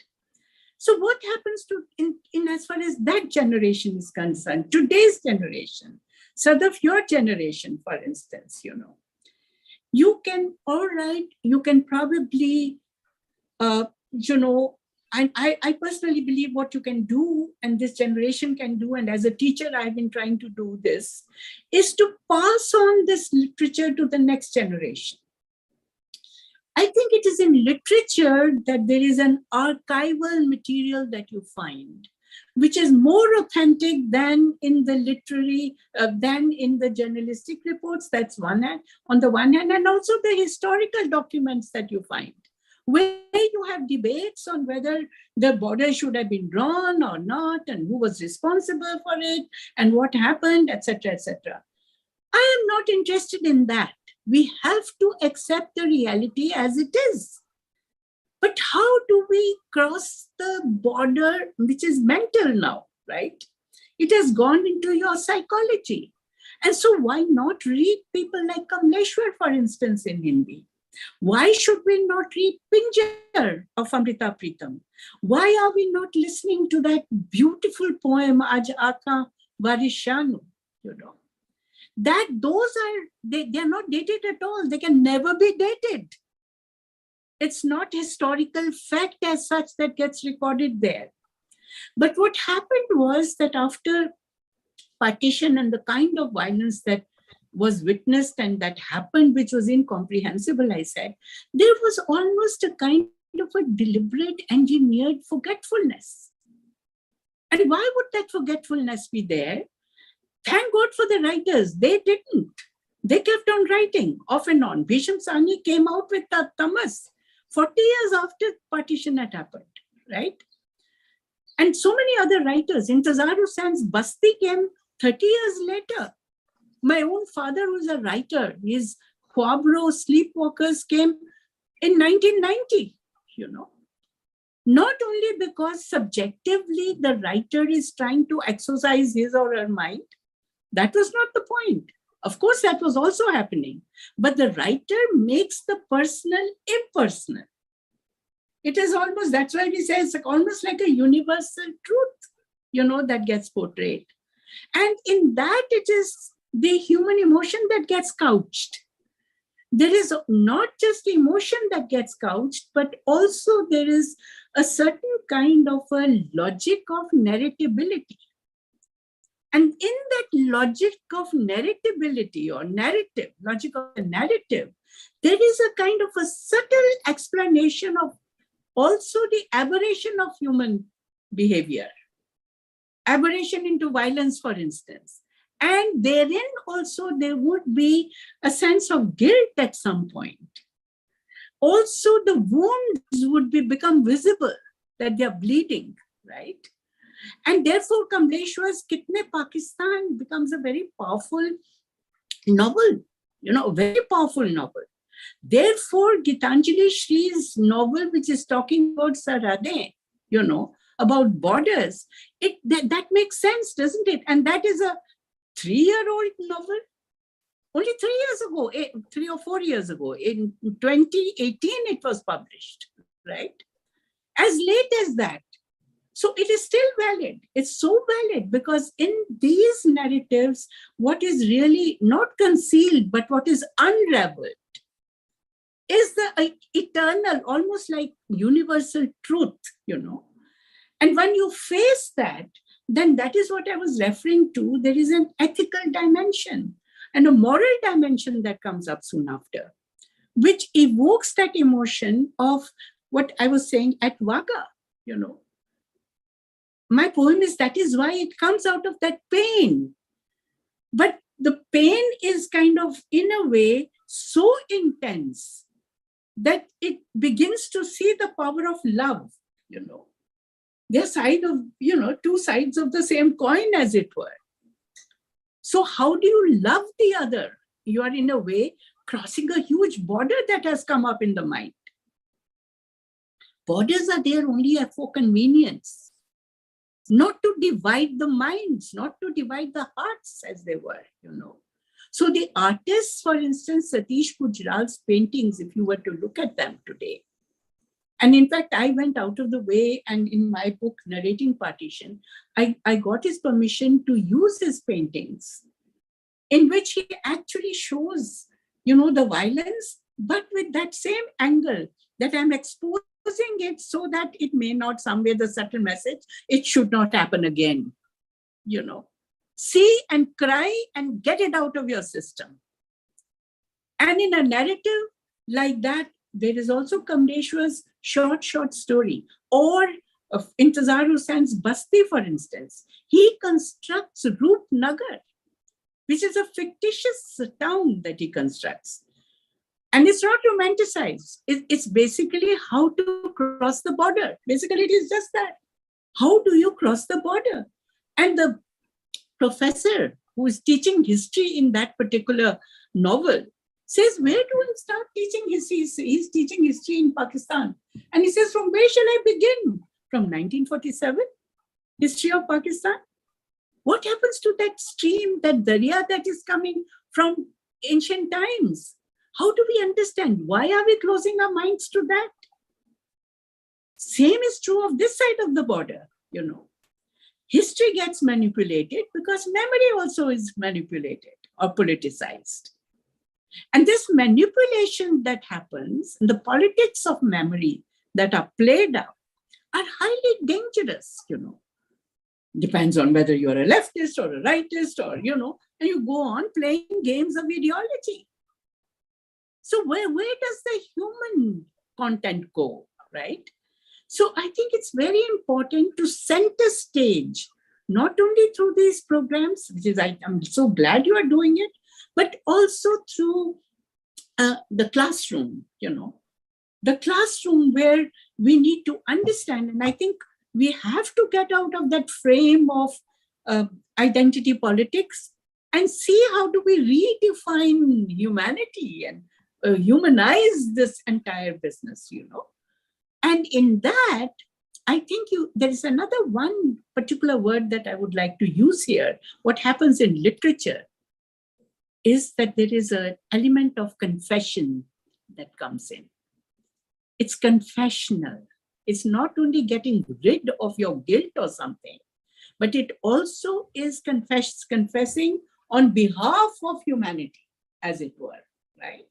So what happens to in as far as that generation is concerned, today's generation, Sadaf, your generation, for instance, you can, all right, you can probably, I personally believe what you can do and this generation can do, and as a teacher, I've been trying to do this, is to pass on this literature to the next generation. I think it is in literature that there is an archival material that you find, which is more authentic than in the literary, than in the journalistic reports. That's on the one hand, and also the historical documents that you find, where you have debates on whether the border should have been drawn or not, and who was responsible for it, and what happened, etc., etc. I am not interested in that. We have to accept the reality as it is. But how do we cross the border, which is mental now, right? It has gone into your psychology. And so why not read people like Kamleshwar, for instance, in Hindi? Why should we not read Pinjar of Amrita Pritam? Why are we not listening to that beautiful poem, Aj Aaka Varishanu, That those are, they're not dated at all. They can never be dated. It's not historical fact as such that gets recorded there. But what happened was that after partition and the kind of violence that was witnessed and that happened, which was incomprehensible, I said, there was almost a kind of a deliberate, engineered forgetfulness. And why would that forgetfulness be there? Thank God for the writers. They didn't. They kept on writing off and on. Bhisham Sahni came out with Tamas 40 years after partition had happened, right? And so many other writers. Intezar Husain's Basti came 30 years later. My own father, who's a writer, his Khwabro Sleepwalkers came in 1990, not only because subjectively the writer is trying to exercise his or her mind. That was not the point. Of course, that was also happening. But the writer makes the personal impersonal. It is almost, that's why we say it's almost like a universal truth, that gets portrayed. And in that, it is the human emotion that gets couched. There is not just emotion that gets couched, but also there is a certain kind of a logic of narratability. And in that logic of narratability or narrative, logic of a narrative, there is a kind of a subtle explanation of also the aberration of human behavior, aberration into violence, for instance. And therein also there would be a sense of guilt at some point. Also, the wounds would become visible, that they are bleeding, right? And therefore, Kamleshwar's Kitne Pakistan becomes a very powerful novel, a very powerful novel. Therefore, Gitanjali Shree's novel, which is talking about Sarhade, about borders, that makes sense, doesn't it? And that is a 3-year-old novel. Only 3 years ago, 3 or 4 years ago, in 2018, it was published, right? As late as that. So it is still valid. It's so valid because in these narratives, what is really not concealed, but what is unraveled is the eternal, almost like universal truth, And when you face that, then that is what I was referring to. There is an ethical dimension and a moral dimension that comes up soon after, which evokes that emotion of what I was saying at Vaga, My poem that is why it comes out of that pain. But the pain is kind of, in a way, so intense that it begins to see the power of love, They're side of, two sides of the same coin, as it were. So how do you love the other? You are, in a way, crossing a huge border that has come up in the mind. Borders are there only for convenience, not to divide the minds, not to divide the hearts, as they were, So the artists, for instance, Satish Pujral's paintings, if you were to look at them today, and in fact, I went out of the way, and in my book, Narrating Partition, I got his permission to use his paintings, in which he actually shows, the violence, but with that same angle that I'm exposing it so that it may not, somewhere the subtle message, it should not happen again, See and cry and get it out of your system. And in a narrative like that, there is also Kamleshwar's short story, or Intezar Husain's Basti, for instance. He constructs Roopnagar, which is a fictitious town that he constructs. And it's not romanticized. It's basically how to cross the border. Basically, it is just that. How do you cross the border? And the professor who is teaching history in that particular novel says, where do I start teaching history? He's teaching history in Pakistan. And he says, from where shall I begin? From 1947, history of Pakistan. What happens to that stream, that darya that is coming from ancient times? How do we understand? Why are we closing our minds to that? Same is true of this side of the border, History gets manipulated because memory also is manipulated or politicized. And this manipulation that happens, the politics of memory that are played out, are highly dangerous, Depends on whether you're a leftist or a rightist or, and you go on playing games of ideology. So where does the human content go, right? So I think it's very important to center stage, not only through these programs, which is, I'm so glad you are doing it, but also through the classroom, the classroom where we need to understand. And I think we have to get out of that frame of identity politics and see how do we redefine humanity and humanize this entire business, And in that, I think there is another one particular word that I would like to use here. What happens in literature is that there is an element of confession that comes in. It's confessional. It's not only getting rid of your guilt or something, but it also is confessing on behalf of humanity, as it were, right?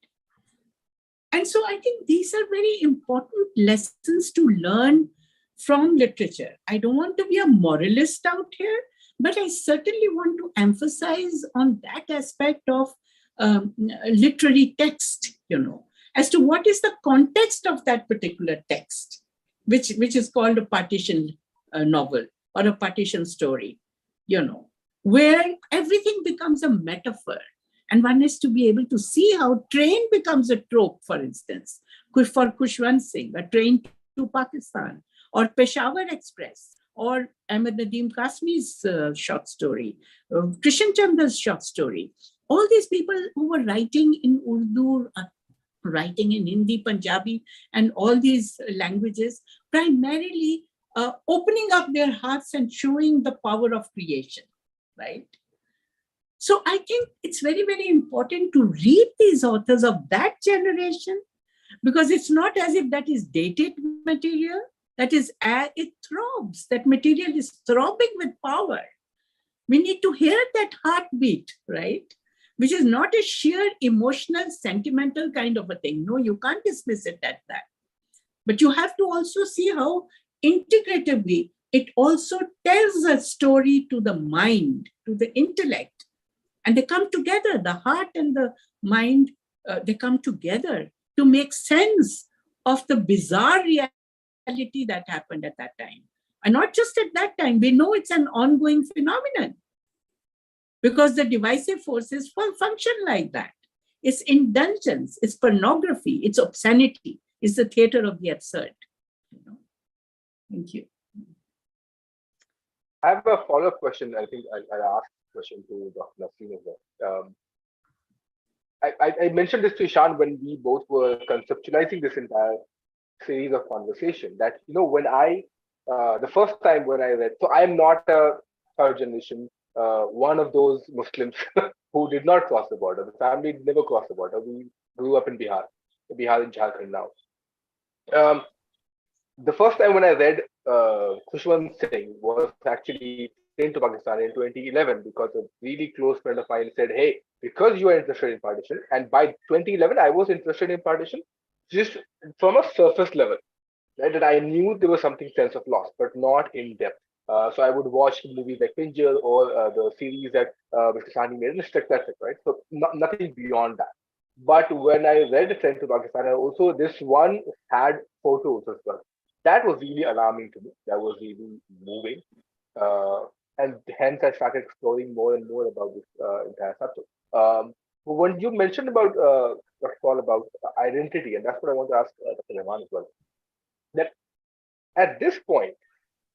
And so I think these are very important lessons to learn from literature. I don't want to be a moralist out here, but I certainly want to emphasize on that aspect of literary text, as to what is the context of that particular text, which is called a partition novel or a partition story, where everything becomes a metaphor. And one is to be able to see how train becomes a trope, for instance, for Khushwant Singh, a train to Pakistan, or Peshawar Express, or Ahmed Nadeem Qasmi's short story, Krishan Chandra's short story. All these people who were writing in Urdu, writing in Hindi, Punjabi, and all these languages, primarily opening up their hearts and showing the power of creation, right? So I think it's very, very important to read these authors of that generation, because it's not as if that is dated material. That is, it throbs. That material is throbbing with power. We need to hear that heartbeat, right? Which is not a sheer emotional, sentimental kind of a thing. No, you can't dismiss it at that. But you have to also see how integratively it also tells a story to the mind, to the intellect. And they come together, the heart and the mind, they come together to make sense of the bizarre reality that happened at that time. And not just at that time, we know it's an ongoing phenomenon, because the divisive forces function like that. It's indulgence, it's pornography, it's obscenity, it's the theater of the absurd. Thank you. I have a follow-up question. I think I'll ask a question to Dr. Nasreen as well. I mentioned this to Ishan when we both were conceptualizing this entire series of conversation, that, when the first time when I read, so I'm not a third generation, one of those Muslims who did not cross the border. The family never crossed the border. We grew up in Bihar in Jharkhand now. The first time when I read Khushwant Singh was actually Train to Pakistan in 2011, because a really close friend of mine said, hey, because you are interested in partition, and by 2011, I was interested in partition just from a surface level, right? That I knew there was something sense of loss, but not in depth. So I would watch movies like Pinjal or the series that Mr. Sani made, etc., right? So nothing beyond that. But when I read Train to Pakistan, also this one had photos as well. That was really alarming to me. That was really moving. And hence I started exploring more and more about this entire subject. When you mentioned about about identity, and that's what I want to ask Dr. Rahman as well. That at this point,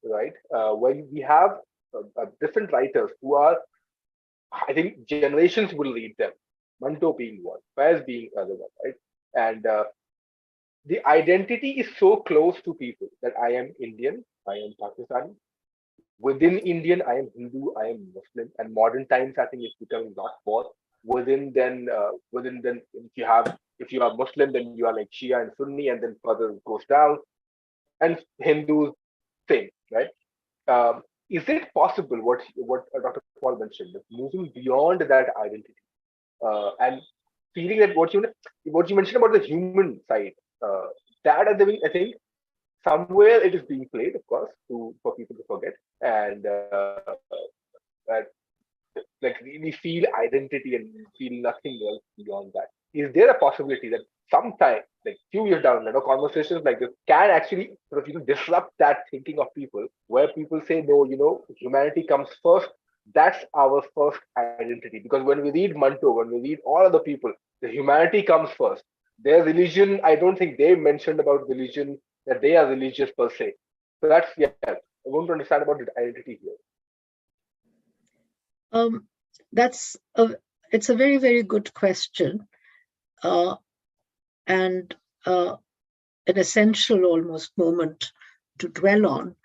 right, when we have different writers who are, I think generations will read them. Manto being one, Faiz being another one, right? And the identity is so close to people that I am Indian, I am Pakistani. Within Indian, I am Hindu, I am Muslim. And modern times, I think it's becoming not more. Within then, if you are Muslim, then you are like Shia and Sunni, and then further it goes down. And Hindus, same, right? Is it possible what Dr. Paul mentioned, moving beyond that identity and feeling that what you mentioned about the human side, that I think somewhere it is being played, of course, for people to forget, and like really feel identity and feel nothing else beyond that. Is there a possibility that sometime, like few years down the line, conversations like this can actually sort of disrupt that thinking of people, where people say, no, humanity comes first. That's our first identity. Because when we read Manto, when we read all other people, the humanity comes first. Their religion, I don't think they mentioned about religion, that they are religious per se. So that's, I want to understand about the identity here. It's a very, very good question. And an essential almost moment dwell on,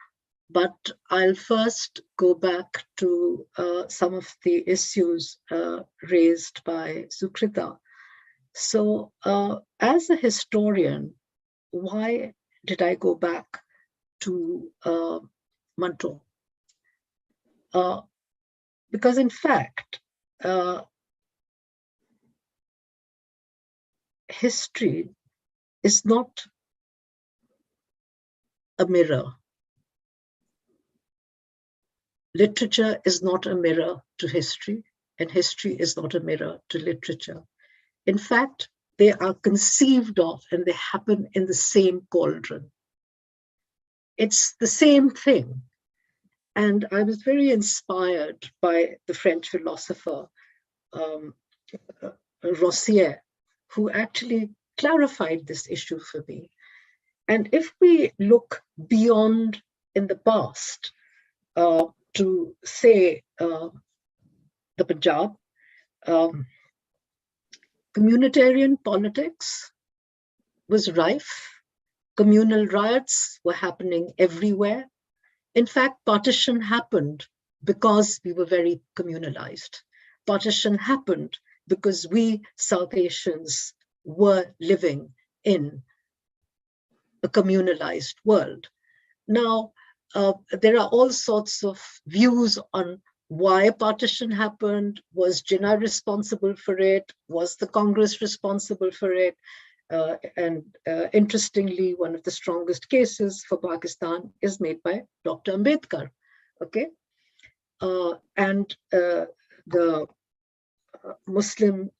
but I'll first go back to some of the issues raised by Sukrita. So as a historian, why did I go back to Manto? Because in fact, history is not a mirror. Literature is not a mirror to history, and history is not a mirror to literature. In fact, they are conceived of and they happen in the same cauldron. It's the same thing. And I was very inspired by the French philosopher Rossier, who actually clarified this issue for me. And if we look beyond in the past to say the Punjab, communitarian politics was rife. Communal riots were happening everywhere. In fact, partition happened because we were very communalized. Partition happened because we South Asians were living in a communalized world. Now, there are all sorts of views on why partition happened. Was Jinnah responsible for it? Was the Congress responsible for it? And interestingly, one of the strongest cases for Pakistan is made by Dr. Ambedkar. Okay, and the Muslim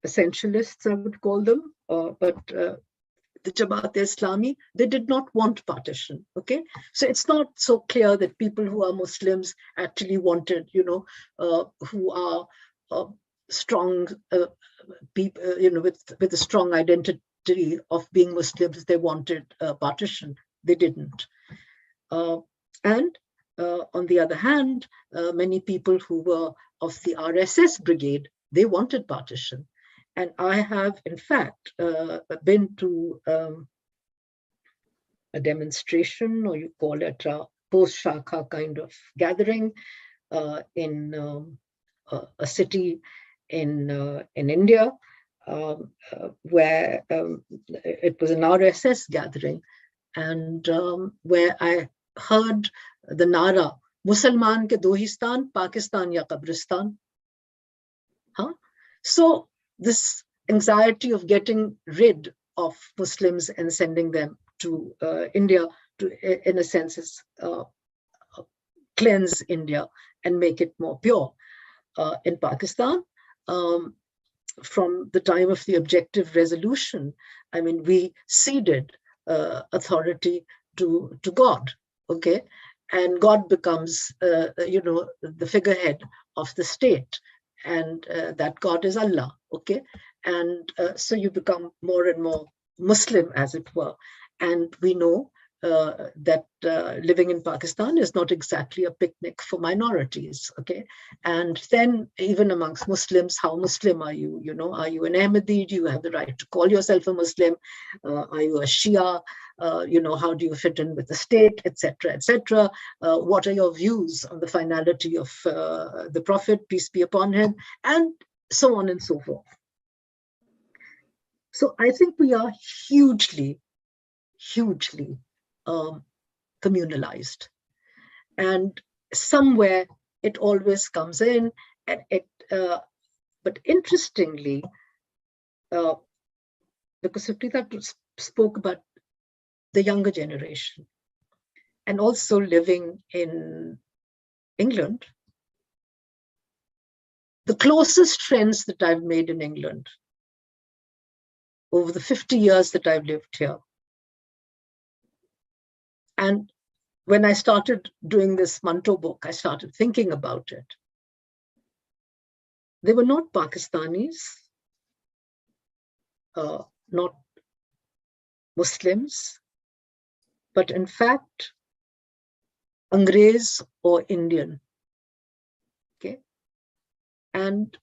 essentialists, I would call them, but the Jamaat-e-Islami, they did not want partition. Okay, so it's not so clear that people who are Muslims actually wanted, who are strong people, with a strong identity of being Muslims, they wanted partition. They didn't. And on the other hand, many people who were of the RSS brigade, they wanted partition. And I have, in fact, been to a demonstration, or you call it a post-Shaka kind of gathering in a city in India, where it was an RSS gathering, and where I heard the Nara, Musalman ke Dohistan, Pakistan ya Qabristan. So this anxiety of getting rid of Muslims and sending them to India, to, in a sense, is cleanse India and make it more pure. In Pakistan, from the time of the objective resolution, I mean, we ceded authority to God, okay? And God becomes, the figurehead of the state. And that God is Allah, okay? And so you become more and more Muslim, as it were. And we know that living in Pakistan is not exactly a picnic for minorities, okay? And then even amongst Muslims, how Muslim are you? Are you an Ahmadi? Do you have the right to call yourself a Muslim? Are you a Shia? How do you fit in with the state, etc., etc.? What are your views on the finality of the Prophet, peace be upon him, and so on and so forth. So I think we are hugely communalized, and somewhere it always comes in, and but interestingly, because Sukrita spoke about the younger generation, and also living in England, the closest friends that I've made in England over the 50 years that I've lived here. And when I started doing this Manto book, I started thinking about it. They were not Pakistanis, not Muslims, but in fact, Angrez or Indian, okay? And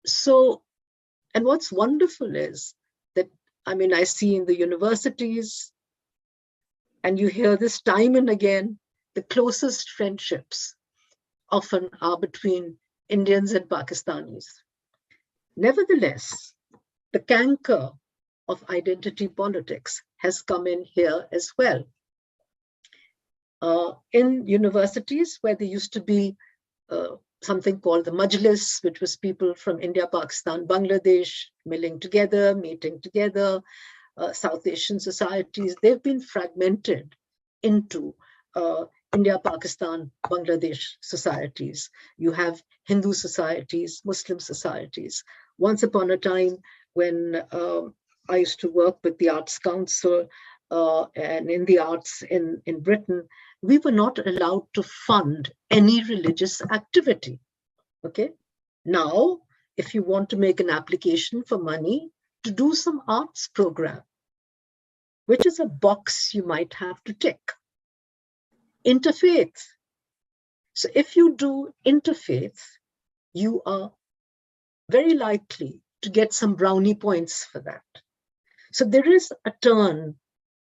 so, and what's wonderful is that I mean, I see in the universities, and you hear this time and again, the closest friendships often are between Indians and Pakistanis. Nevertheless, the canker of identity politics has come in here as well. In universities where there used to be something called the Majlis, which was people from India, Pakistan, Bangladesh milling together, meeting together, South Asian societies, they've been fragmented into India, Pakistan, Bangladesh societies. You have Hindu societies, Muslim societies. Once upon a time, when I used to work with the Arts Council and in the arts in Britain, we were not allowed to fund any religious activity. Okay. Now, if you want to make an application for money to do some arts program, which is a box you might have to tick. Interfaith. So if you do interfaith, you are very likely to get some brownie points for that. So there is a turn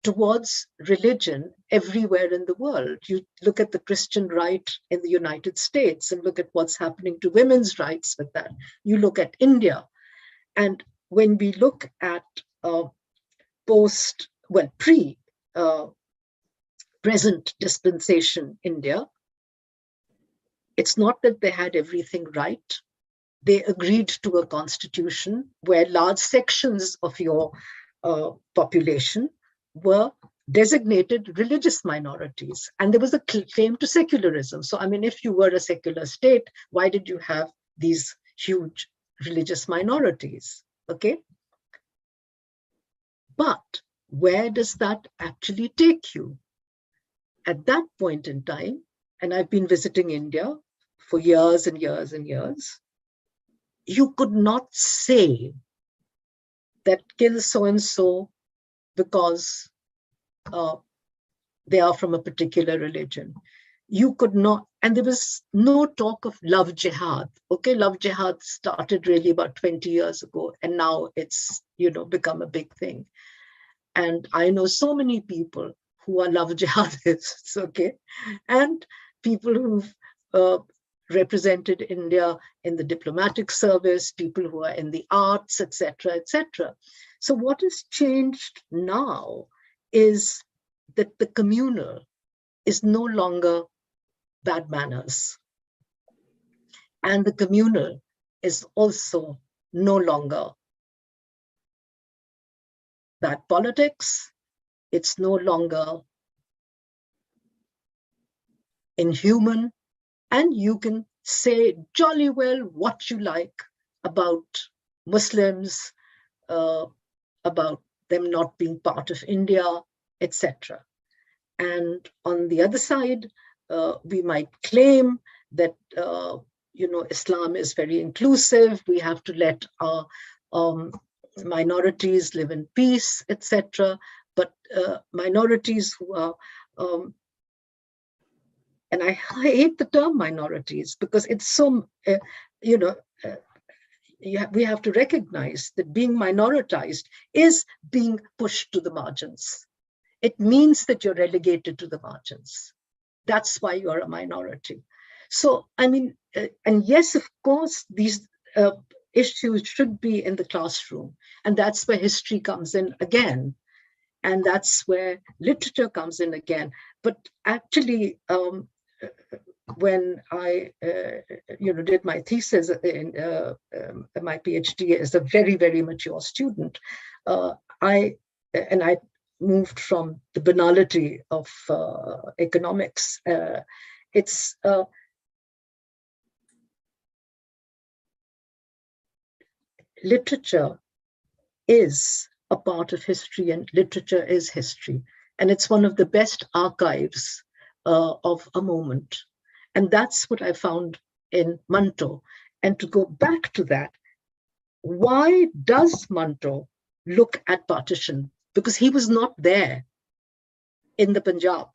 towards religion everywhere in the world. You look at the Christian right in the United States and look at what's happening to women's rights with that. You look at India. And when we look at pre-present dispensation India, it's not that they had everything right. They agreed to a constitution where large sections of your population were designated religious minorities. And there was a claim to secularism. So, I mean, if you were a secular state, why did you have these huge religious minorities? Okay. But where does that actually take you? At that point in time, and I've been visiting India for years and years and years, you could not say that kill so-and-so because they are from a particular religion. You could not, and there was no talk of love jihad. Okay, love jihad started really about 20 years ago, and now it's, become a big thing. And I know so many people who are love jihadists, okay, and people who've represented India in the diplomatic service, people who are in the arts, etc., etc. So what has changed now is that the communal is no longer bad manners. And the communal is also no longer bad politics. It's no longer inhuman. And you can say jolly well what you like about Muslims, about them not being part of India, etc. And on the other side, we might claim that Islam is very inclusive. We have to let our minorities live in peace, etc. But minorities who are and I hate the term minorities because it's so, we have to recognize that being minoritized is being pushed to the margins. It means that you're relegated to the margins. That's why you're a minority. So, I mean, and yes, of course, these issues should be in the classroom. And that's where history comes in again. And that's where literature comes in again. But actually, when I, did my thesis in my PhD as a very, very mature student, I moved from the banality of economics. It's literature is a part of history, and literature is history, and it's one of the best archives of a moment. And that's what I found in Manto. And to go back to that, why does Manto look at partition? Because he was not there in the Punjab.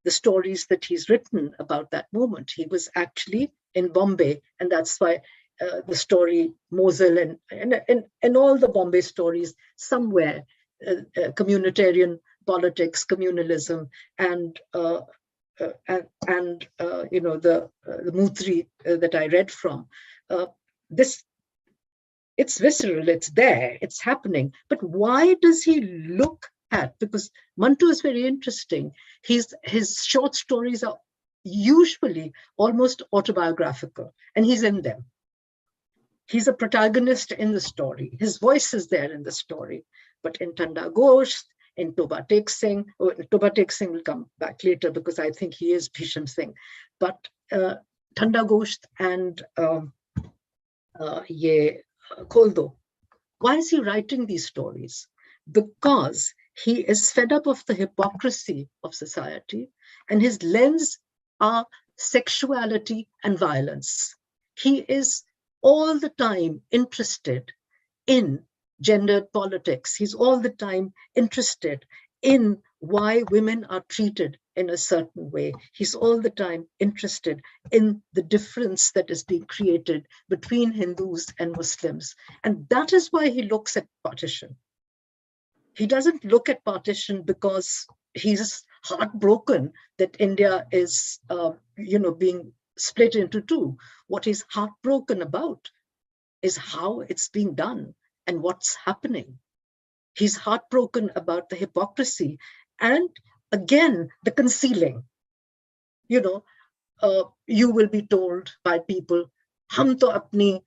The stories that he's written about that moment, he was actually in Bombay, and that's why the story Mosul and all the Bombay stories somewhere, communitarian politics, communalism, and you know, the Mutri that I read from. This, it's visceral, it's there, it's happening. But why does he look at? Because Mantu is very interesting. His short stories are usually almost autobiographical, and he's in them. He's a protagonist in the story. His voice is there in the story. But in Thanda Gosht, in Toba Tek Singh will come back later because I think he is Bhisham Singh. But Thanda Gosht and Ye Kholdo, why is he writing these stories? Because he is fed up of the hypocrisy of society, and his lens are sexuality and violence. He is all the time interested in gendered politics. He's all the time interested in why women are treated in a certain way. He's all the time interested in the difference that is being created between Hindus and Muslims. And that is why he looks at partition. He doesn't look at partition because he's heartbroken that India is, being split into two. What he's heartbroken about is how it's being done and what's happening. He's heartbroken about the hypocrisy and, again, the concealing. You will be told by people, "Hum to apni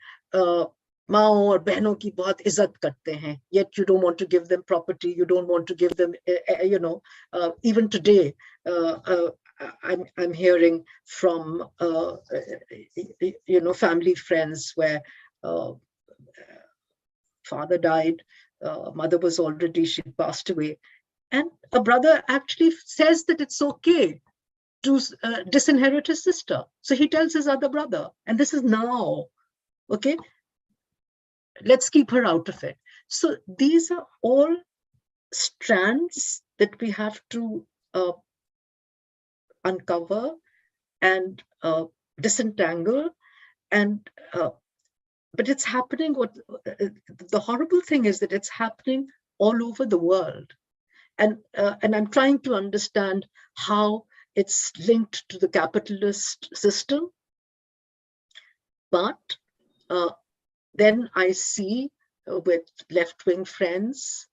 माओं और बहनों की बहुत इज्जत करते हैं," yet you don't want to give them property, you don't want to give them, even today, I'm hearing from, family friends where father died, mother was already, she passed away. And a brother actually says that it's okay to disinherit his sister. So he tells his other brother, and this is now, okay, let's keep her out of it. So these are all strands that we have to uncover and disentangle. And but it's happening. The horrible thing is that it's happening all over the world, and I'm trying to understand how it's linked to the capitalist system. But then I see with left-wing friends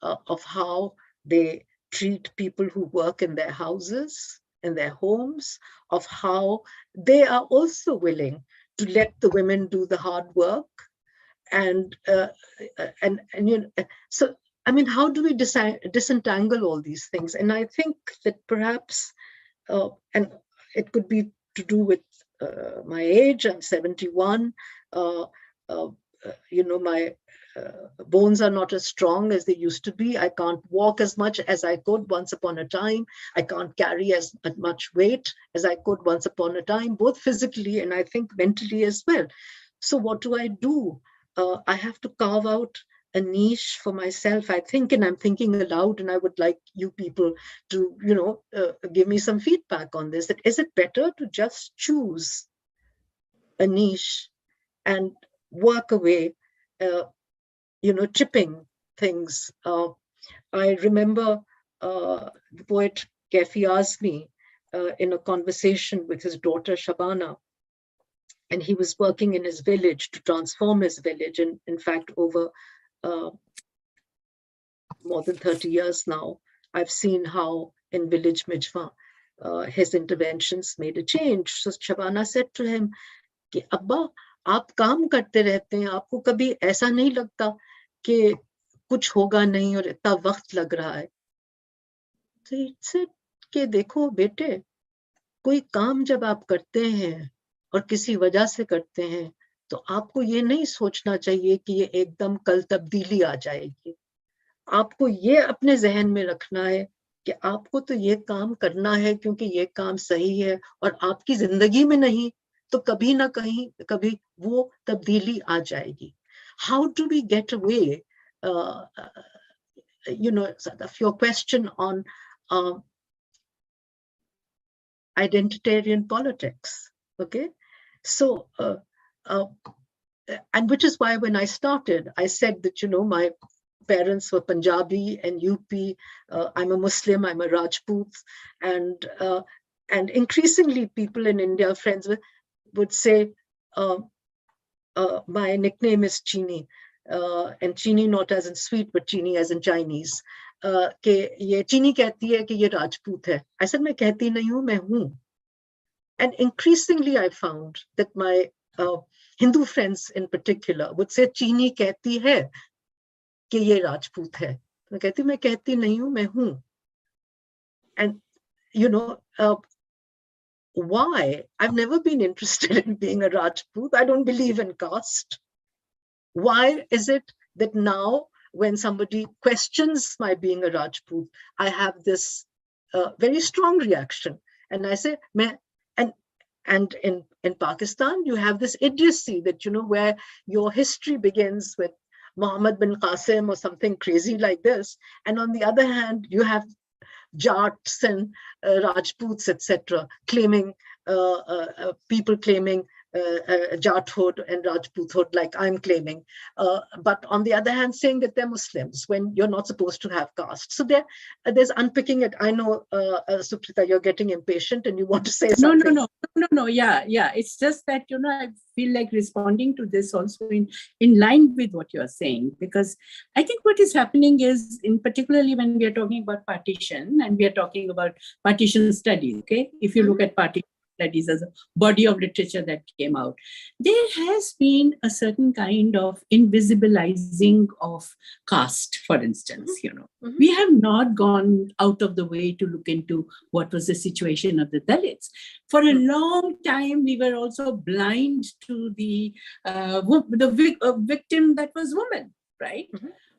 of how they treat people who work in their houses, in their homes, of how they are also willing to let the women do the hard work. And so, I mean, how do we disentangle all these things? And I think that perhaps, and it could be to do with my age. I'm 71. My bones are not as strong as they used to be. I can't walk as much as I could once upon a time. I can't carry as much weight as I could once upon a time, both physically and I think mentally as well. So what do? I have to carve out a niche for myself, I think, and I'm thinking aloud, and I would like you people to, give me some feedback on this. That is it better to just choose a niche and work away, chipping things. I remember the poet Kaifi Azmi in a conversation with his daughter Shabana, and he was working in his village to transform his village. And in fact, over more than 30 years now, I've seen how in village Mijwa, his interventions made a change. So Shabana said to him, कि अब्बा आप काम करते रहते हैं, आपको कभी ऐसा नहीं लगता कि कुछ होगा नहीं और इतना वक्त लग रहा है? तो he said कि देखो बेटे, कोई काम जब आप करते हैं और किसी वजह से करते हैं, तो आपको ये नहीं सोचना चाहिए कि ये एकदम कल तब्दीली आ जाएगी. आपको ये अपने जहन में रखना है कि आपको तो ये काम करना है क्योंकि ये काम सही है, और आपकी जिंदगी में नहीं तो कभी ना कहीं कभी वो तब्दीली आ जाएगी. How do we get away, your question on identitarian politics, okay? So and which is why when I started, I said that, my parents were Punjabi and UP. I'm a Muslim, I'm a Rajput. And increasingly people in India, friends would say, my nickname is Chini. And Chini not as in sweet, but Chini as in Chinese. कि ये चीनी कहती है कि ये राजपूत है. I said, मैं कहती नहीं हूँ, मैं हूँ. And increasingly I found that my Hindu friends in particular would say, चीनी कहती है कि ये राजपूत है. मैं कहती नहीं हूँ, मैं हूँ. And why? I've never been interested in being a Rajput. I don't believe in caste. Why is it that now when somebody questions my being a Rajput, I have this very strong reaction? And I say, and in Pakistan, you have this idiocy that, where your history begins with Muhammad bin Qasim or something crazy like this. And on the other hand, you have Jats and Rajputs, etc., claiming, people claiming Jathood and Rajputhood, like I'm claiming. But on the other hand, saying that they're Muslims when you're not supposed to have caste. So there's unpicking it. I know, Suprita, you're getting impatient and you want to say something. No. Yeah. It's just that, I feel like responding to this also in line with what you're saying, because I think what is happening is, in particularly when we are talking about partition and we are talking about partition studies, okay? If you look at partition studies as a body of literature that came out, there has been a certain kind of invisibilizing of caste, for instance. We have not gone out of the way to look into what was the situation of the Dalits. For a long time, we were also blind to the victim that was woman, right?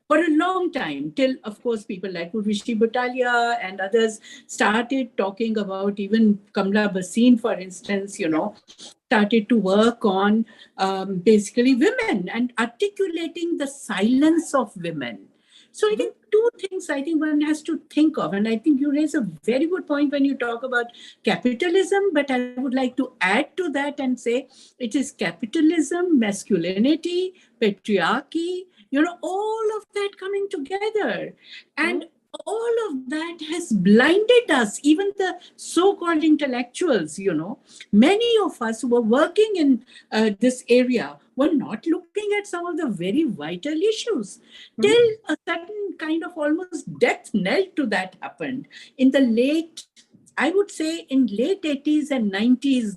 For a long time, till, of course, people like Urvashi Butalia and others started talking about, even Kamla Bhasin, for instance, started to work on basically women and articulating the silence of women. So I think two things one has to think of. And I think you raise a very good point when you talk about capitalism, but I would like to add to that and say it is capitalism, masculinity, patriarchy, all of that coming together. And all of that has blinded us, even the so-called intellectuals, many of us who were working in this area were not looking at some of the very vital issues till a certain kind of almost death knell to that happened. In the late 80s and 90s,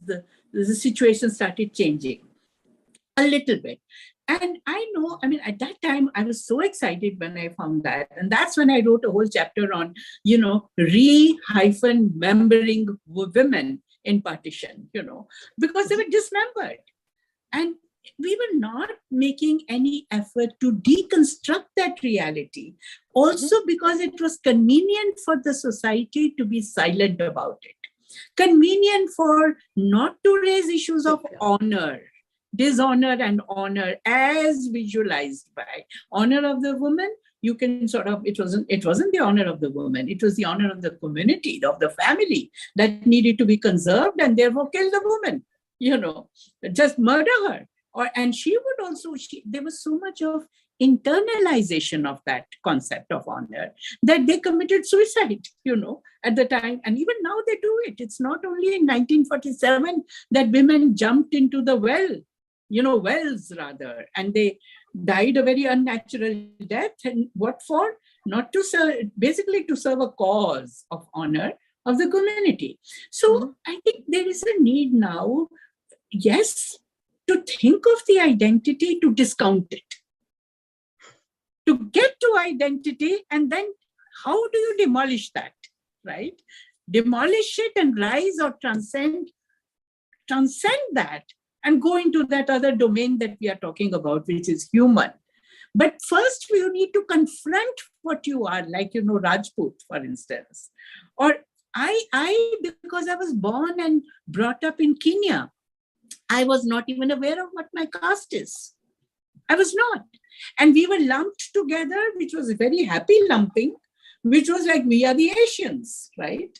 the situation started changing a little bit. And I know, at that time, I was so excited when I found that. And that's when I wrote a whole chapter on, remembering women in partition, because they were dismembered. And we were not making any effort to deconstruct that reality. Also because it was convenient for the society to be silent about it. Convenient for not to raise issues of honor, dishonor and honor as visualized by honor of the woman. You can it wasn't the honor of the woman, it was the honor of the community, of the family that needed to be conserved, and therefore kill the woman, just murder her. And she would also, there was so much of internalization of that concept of honor that they committed suicide, at the time. And even now they do it. It's not only in 1947 that women jumped into the wells rather, and they died a very unnatural death. And what for? Not to serve, basically to serve a cause of honor of the community. So I think there is a need now, yes, to think of the identity, to discount it, to get to identity, and then how do you demolish that, right? Demolish it and rise or transcend that and go into that other domain that we are talking about, which is human. But first, you need to confront what you are, like, Rajput, for instance. Or I, because I was born and brought up in Kenya, I was not even aware of what my caste is. I was not. And we were lumped together, which was a very happy lumping, which was like, we are the Asians, right?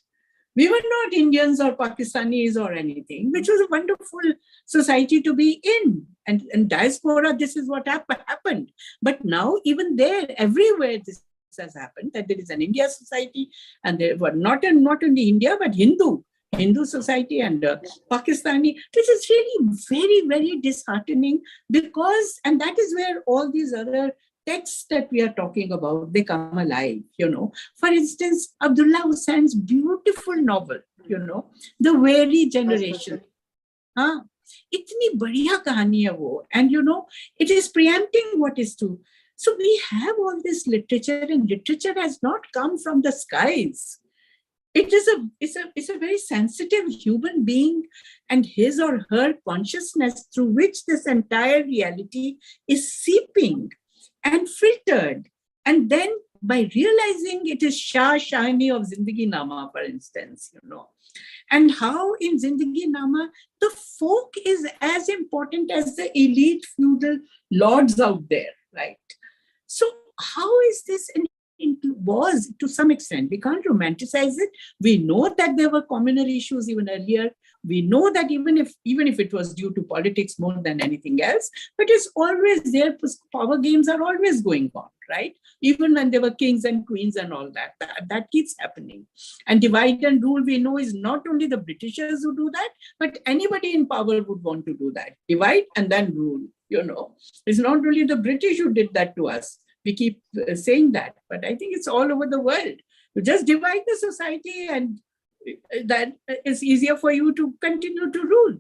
We were not Indians or Pakistanis or anything, which was a wonderful society to be in. And diaspora, this is what happened. But now, even there, everywhere, this has happened, that there is an India society, and there were not only India, but Hindu society and Pakistani, which is really very, very disheartening, because, and that is where all these other texts that we are talking about, they come alive, For instance, Abdullah Hussein's beautiful novel, The Weary Generation. Itni badhiya kahani hai wo. And, it is preempting what is true. So we have all this literature, and literature has not come from the skies. It's a very sensitive human being and his or her consciousness through which this entire reality is seeping and filtered. And then by realizing it is Shah Shahini of Zindagi Nama, for instance, and how in Zindagi Nama, the folk is as important as the elite feudal lords out there, right? So how is this? It was to some extent, we can't romanticize it. We know that there were communal issues even earlier. We know that even if it was due to politics more than anything else, but it's always there. Power games are always going on, right? Even when there were kings and queens and all that keeps happening. And divide and rule, we know, is not only the Britishers who do that, but anybody in power would want to do that. Divide and then rule, It's not only the British who did that to us. We keep saying that, but I think it's all over the world. You just divide the society, and that is easier for you to continue to rule.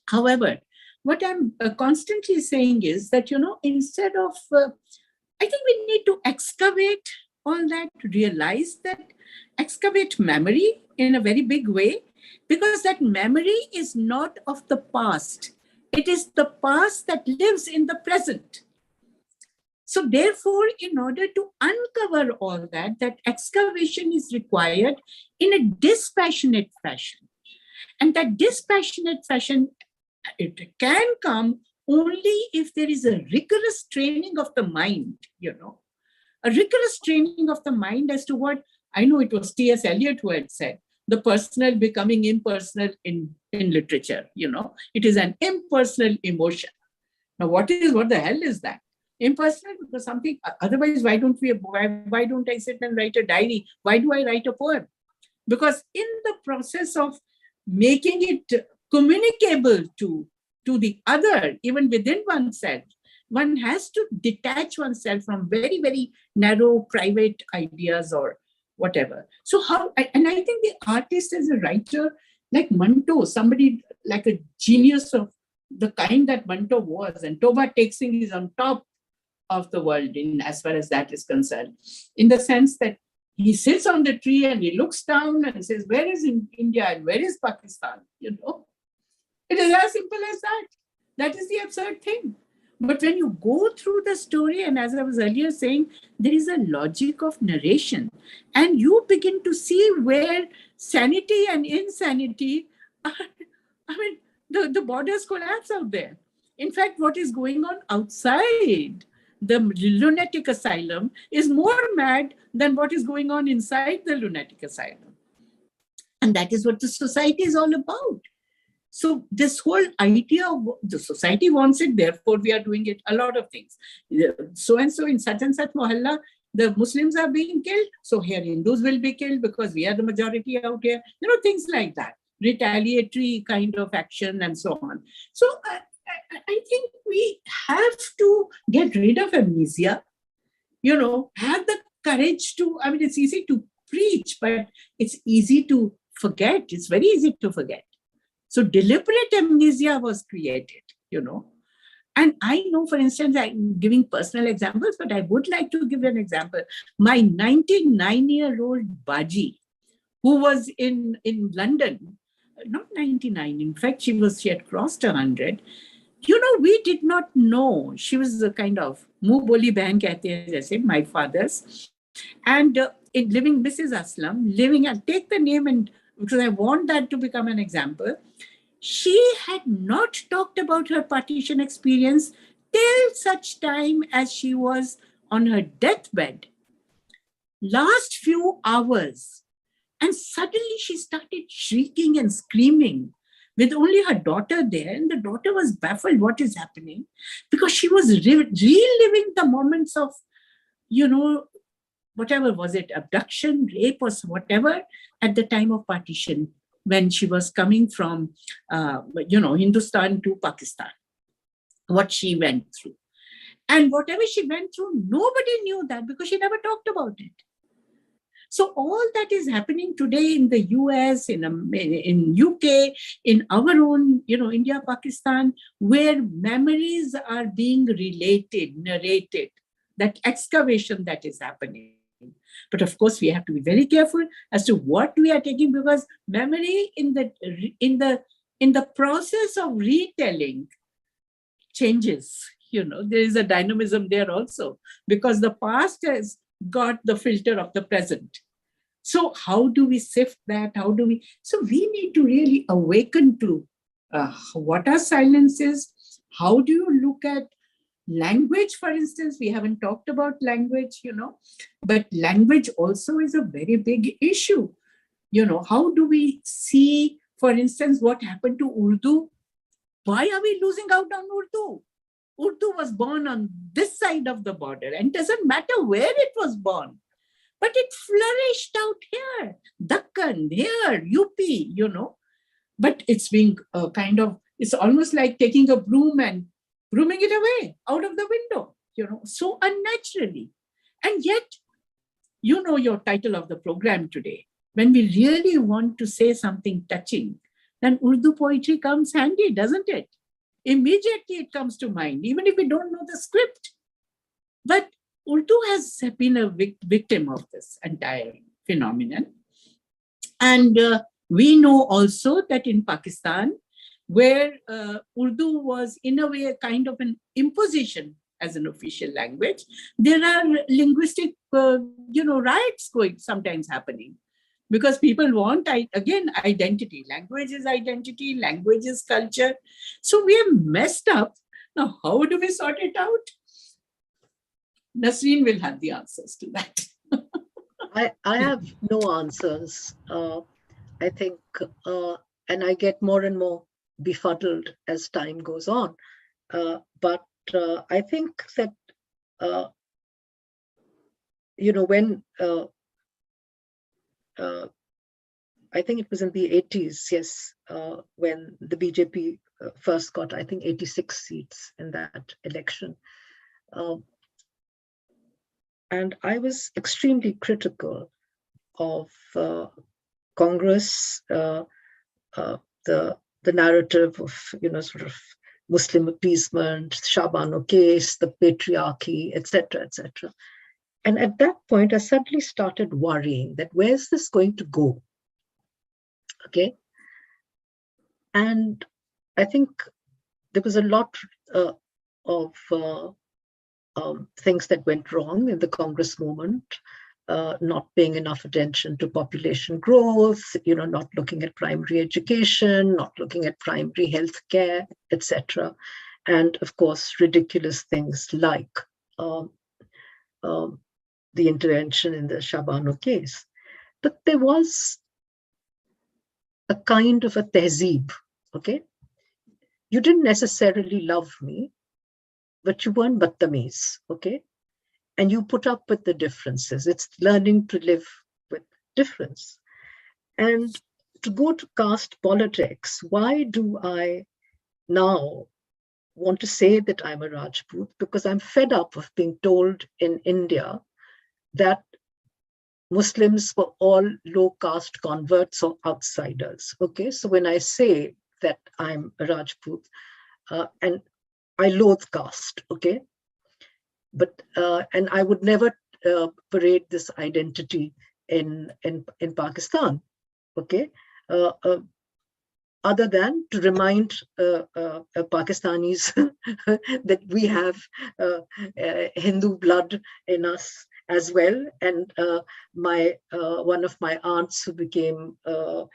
However, what I'm constantly saying is that, instead of, I think we need to excavate all that, realize that, excavate memory in a very big way, because that memory is not of the past. It is the past that lives in the present. So therefore, in order to uncover all that excavation is required in a dispassionate fashion. And that dispassionate fashion, it can come only if there is a rigorous training of the mind, a rigorous training of the mind as to what, I know it was T.S. Eliot who had said, the personal becoming impersonal in literature, it is an impersonal emotion. Now, what the hell is that? Impersonal, because something, otherwise why don't I sit and write a diary? Why do I write a poem? Because in the process of making it communicable to the other, even within oneself, one has to detach oneself from very, very narrow private ideas or whatever. So and I think the artist as a writer, like Manto, somebody like a genius of the kind that Manto was, and Toba Tek Singh is on top of the world in as far as that is concerned, in the sense that he sits on the tree and he looks down and says, where is India and where is Pakistan? It is as simple as that. That is the absurd thing. But when you go through the story, and as I was earlier saying, there is a logic of narration, and you begin to see where sanity and insanity are, the borders collapse out there. In fact, what is going on outside the lunatic asylum is more mad than what is going on inside the lunatic asylum. And that is what the society is all about. So this whole idea of the society wants it, therefore we are doing it, a lot of things. So-and-so in such and such mohalla, the Muslims are being killed, so here Hindus will be killed because we are the majority out here. Things like that, retaliatory kind of action and so on. So I think we have to get rid of amnesia, have the courage to, it's easy to preach, but it's easy to forget. It's very easy to forget. So deliberate amnesia was created, And I know, for instance, I'm giving personal examples, but I would like to give an example. My 99-year-old Baji, who was in London, not 99, in fact, she had crossed 100. We did not know. She was a kind of muh boli behan kehte hain jaise, my father's. And in living, Mrs. Aslam, living, and take the name, and because I want that to become an example. She had not talked about her partition experience till such time as she was on her deathbed. Last few hours, And suddenly she started shrieking and screaming with only her daughter there. And the daughter was baffled what is happening, because she was reliving the moments of, whatever was it, abduction, rape, or whatever, at the time of partition, when she was coming from, Hindustan to Pakistan, what she went through. And whatever she went through, nobody knew that because she never talked about it. So all that is happening today in the US, in UK, in our own, India, Pakistan, where memories are being narrated, that excavation that is happening. But of course, we have to be very careful as to what we are taking, because memory in the process of retelling changes. There is a dynamism there also, because the past has got the filter of the present. So how do we sift that? So we need to really awaken to what are silences? How do you look at language, for instance? We haven't talked about language, but language also is a very big issue. How do we see, for instance, what happened to Urdu? Why are we losing out on Urdu? Urdu was born on this side of the border, and it doesn't matter where it was born, but it flourished out here, Dakkan, here, UP, but it's being it's almost like taking a broom and brooming it away out of the window, so unnaturally. And yet, your title of the program today, when we really want to say something touching, then Urdu poetry comes handy, doesn't it? Immediately it comes to mind, even if we don't know the script. But Urdu has been a victim of this entire phenomenon. And we know also that in Pakistan, where Urdu was in a way a kind of an imposition as an official language, there are linguistic, riots sometimes happening. Because people want, identity. Language is identity, language is culture. So we are messed up. Now, how do we sort it out? Nasreen will have the answers to that. I have no answers. I think, and I get more and more befuddled as time goes on. But I think that, when I think it was in the 80s, yes, when the BJP first got, I think, 86 seats in that election. And I was extremely critical of Congress, the narrative of, sort of Muslim appeasement, Shabano case, the patriarchy, etc., etc. And at that point, I suddenly started worrying that where's this going to go? Okay. And I think there was a lot of things that went wrong in the Congress movement, not paying enough attention to population growth, not looking at primary education, not looking at primary health care, etc. And of course, ridiculous things like the intervention in the Shabano case. But there was a kind of a tehzeeb, okay? You didn't necessarily love me, but you weren't badtameez, okay? And you put up with the differences. It's learning to live with difference. And to go to caste politics, why do I now want to say that I'm a Rajput? Because I'm fed up of being told in India that Muslims were all low caste converts or outsiders. Okay, so when I say that I'm a Rajput, and I loathe caste, okay, but and I would never parade this identity in Pakistan, okay, other than to remind Pakistanis that we have Hindu blood in us as well. And my one of my aunts, who became a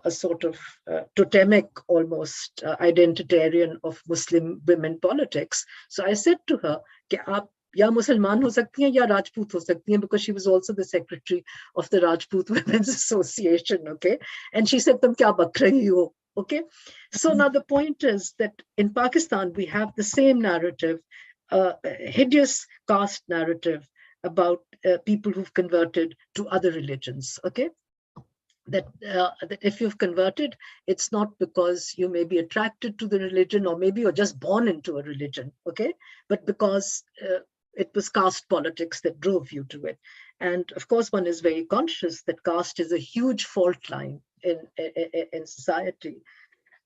sort of totemic, almost identitarian of Muslim women politics. So I said to her, कि आप या मुसलमान हो सकती हैं या राजपूत हो सकती हैं, because she was also the secretary of the Rajput Women's Association, okay? And she said, "Tum kya bak rahi ho?" Okay? So now the point is that in Pakistan, we have the same narrative, hideous caste narrative about people who've converted to other religions, okay? That if you've converted, it's not because you may be attracted to the religion, or maybe you're just born into a religion, okay? But because it was caste politics that drove you to it. And of course, one is very conscious that caste is a huge fault line in society.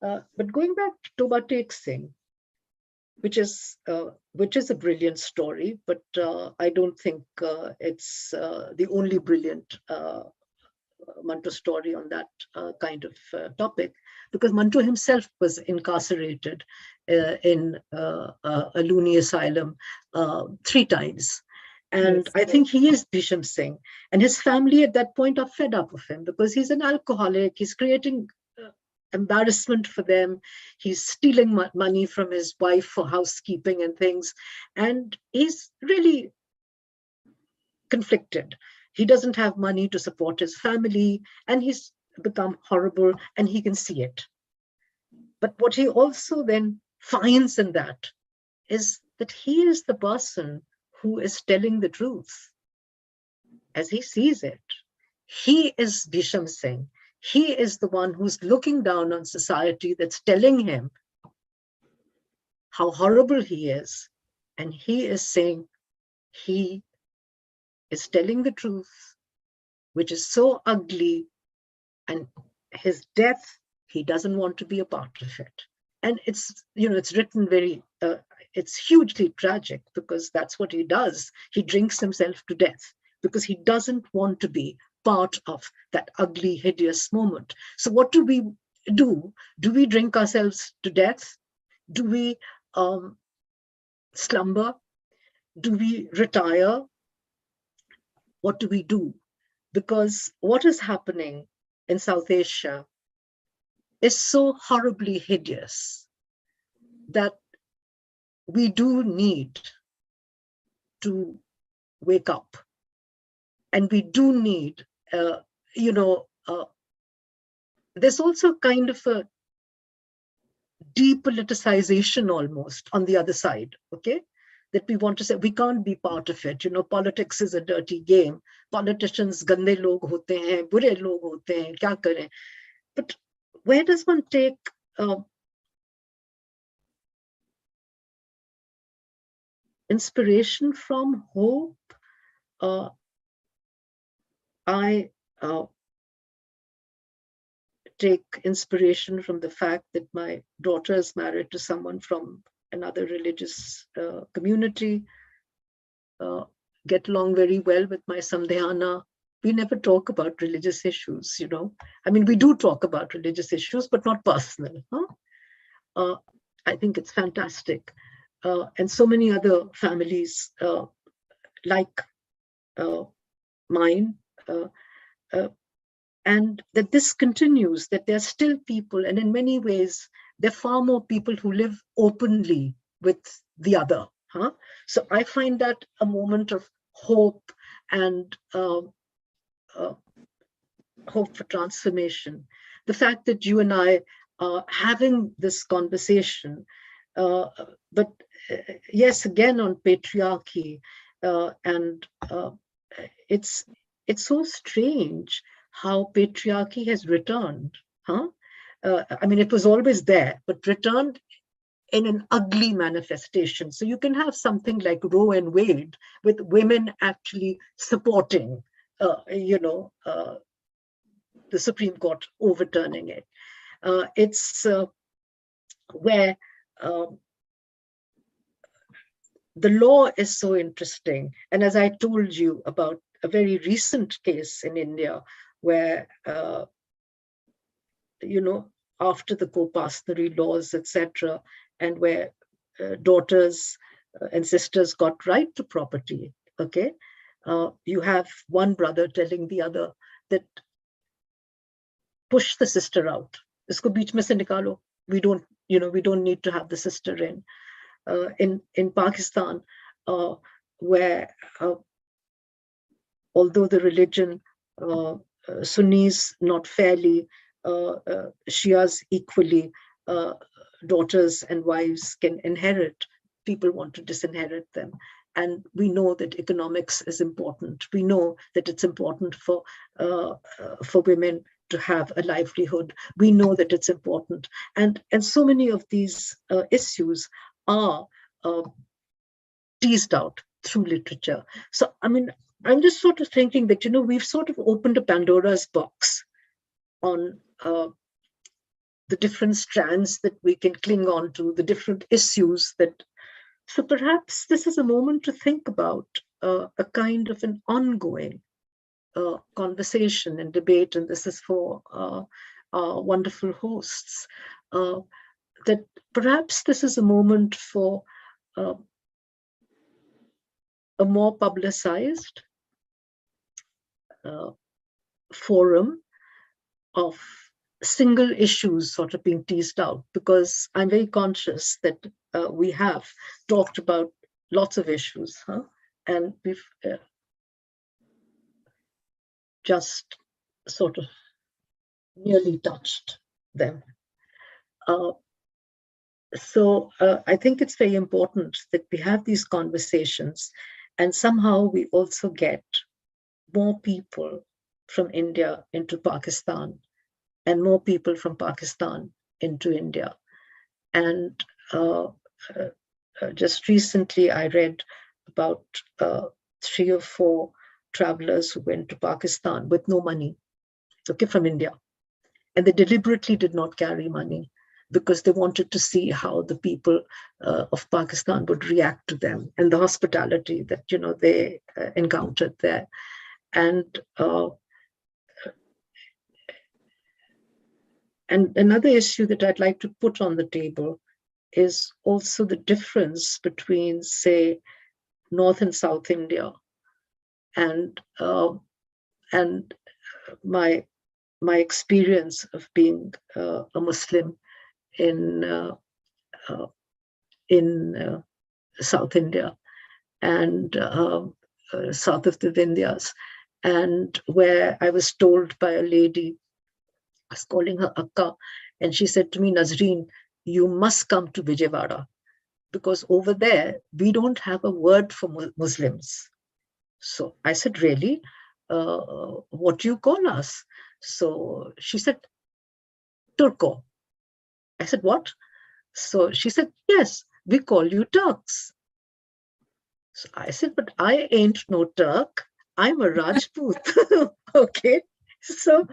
But going back to Toba Takes Singh, which is a brilliant story, but I don't think it's the only brilliant Manto story on that kind of topic, because Manto himself was incarcerated in a loony asylum 3 times. And Yes. I think he is Bhisham Singh. And his family at that point are fed up of him because he's an alcoholic. He's creating embarrassment for them. He's stealing money from his wife for housekeeping and things. And he's really conflicted. He doesn't have money to support his family, and he's become horrible, and he can see it. But what he also then finds in that is that he is the person who is telling the truth as he sees it. He is Bhisham Singh. He is the one who's looking down on society that's telling him how horrible he is. And he is saying he is telling the truth, which is so ugly, and his death, he doesn't want to be a part of it. And it's, it's written very, it's hugely tragic, because that's what he does. He drinks himself to death because he doesn't want to be part of that ugly, hideous moment. So what do we do? Do we drink ourselves to death? Do we slumber? Do we retire? What do we do? Because what is happening in South Asia is so horribly hideous that we do need to wake up. And we do need, there's also kind of a depoliticization almost on the other side, okay? That we want to say, we can't be part of it. Politics is a dirty game. Politicians, gande log hote hain, bure log hote hain, kya kare? But where does one take inspiration from? Hope? I take inspiration from the fact that my daughter is married to someone from another religious community, get along very well with my Samdhyana. We never talk about religious issues, I mean, we do talk about religious issues, but not personal. I think it's fantastic. And so many other families like mine, and that this continues, that there are still people, and in many ways, there are far more people who live openly with the other. So I find that a moment of hope and hope for transformation. The fact that you and I are having this conversation, but yes, again on patriarchy, and it's so strange how patriarchy has returned. I mean, it was always there, but returned in an ugly manifestation. So you can have something like Roe and Wade with women actually supporting, the Supreme Court overturning it. It's where the law is so interesting. And as I told you about a very recent case in India where, after the co-pastory laws, etc., and where daughters and sisters got right to property, okay? You have one brother telling the other that push the sister out. Isko beech mein se nikalo. We don't need to have the sister in. In Pakistan, where although the religion, Sunnis not fairly, Shias equally, daughters and wives can inherit, people want to disinherit them. And we know that economics is important. We know that it's important for women to have a livelihood. We know that it's important. And so many of these issues are teased out through literature. So, I mean, I'm just sort of thinking that, we've sort of opened a Pandora's box on the different strands that we can cling on to, the different issues that. So perhaps this is a moment to think about a kind of an ongoing conversation and debate, and this is for our wonderful hosts, that perhaps this is a moment for a more publicized forum of single issues sort of being teased out, because I'm very conscious that we have talked about lots of issues, and we've just sort of nearly touched them. So I think it's very important that we have these conversations, and somehow we also get more people from India into Pakistan and more people from Pakistan into India. And just recently I read about 3 or 4 travelers who went to Pakistan with no money, okay, from India. And they deliberately did not carry money because they wanted to see how the people of Pakistan would react to them and the hospitality that, they encountered there. And another issue that I'd like to put on the table is also the difference between, say, North and South India, and my experience of being a Muslim in South India and south of the Vindhyas, and where I was told by a lady, I was calling her Akka, and she said to me, Nazreen, you must come to Vijayawada, because over there, we don't have a word for Muslims. So I said, really? What do you call us? So she said, Turko. I said, what? So she said, yes, we call you Turks. So I said, but I ain't no Turk. I'm a Rajput. Okay. So,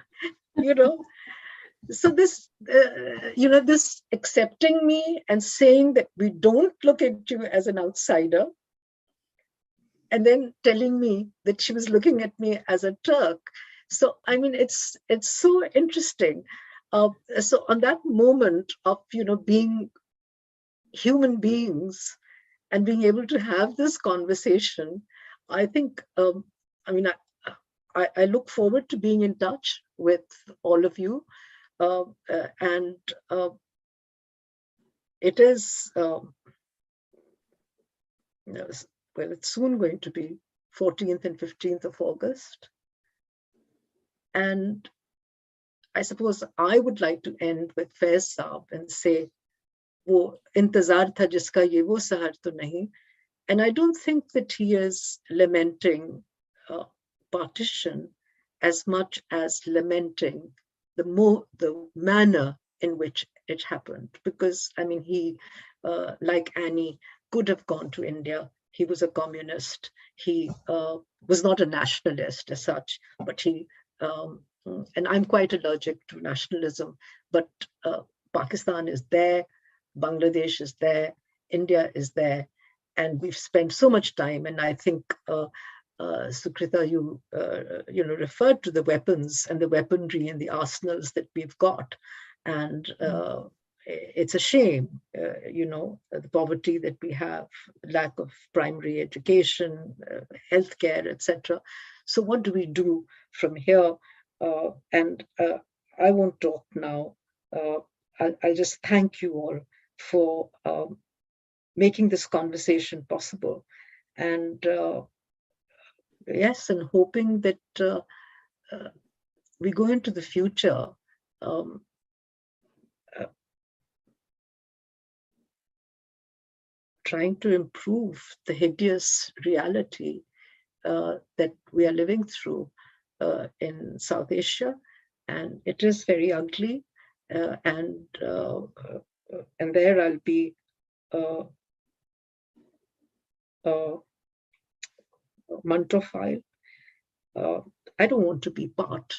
so this, this accepting me and saying that we don't look at you as an outsider, and then telling me that she was looking at me as a Turk. So, I mean, it's so interesting. So on that moment of, being human beings and being able to have this conversation, I think, I look forward to being in touch with all of you. And it is, it's soon going to be 14th and 15th of August. And I suppose I would like to end with Faiz Saab and say, wo intezar tha jiska ye wo sahar to nahi. And I don't think that he is lamenting partition as much as lamenting the manner in which it happened. Because, I mean, he, like Annie, could have gone to India. He was a communist. He was not a nationalist as such, but he, and I'm quite allergic to nationalism, but Pakistan is there, Bangladesh is there, India is there, and we've spent so much time. And I think, Sukrita, you referred to the weapons and the weaponry and the arsenals that we've got, and it's a shame, the poverty that we have, lack of primary education, healthcare, etc. So what do we do from here? And I won't talk now. I'll just thank you all for making this conversation possible. And yes, and hoping that we go into the future trying to improve the hideous reality that we are living through in South Asia, and it is very ugly. And there I'll be Mantrophile. I don't want to be part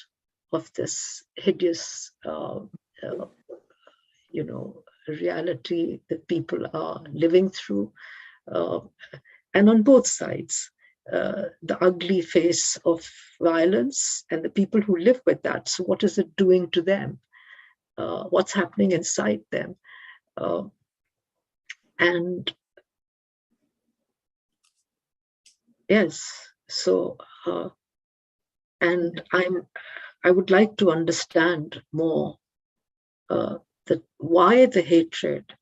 of this hideous, reality that people are living through, and on both sides. The ugly face of violence and the people who live with that. So what is it doing to them? What's happening inside them? And yes, so and I would like to understand more that why the hatred,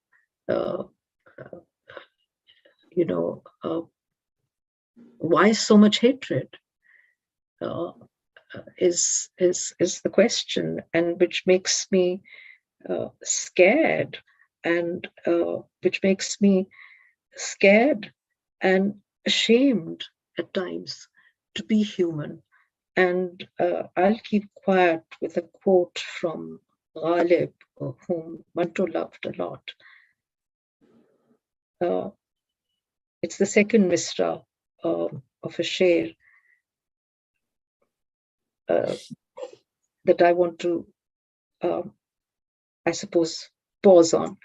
why so much hatred is the question, and which makes me scared, and which makes me scared and ashamed at times to be human. And I'll keep quiet with a quote from Ghalib, whom Manto loved a lot. It's the second misra of a sher that I want to, I suppose, pause on.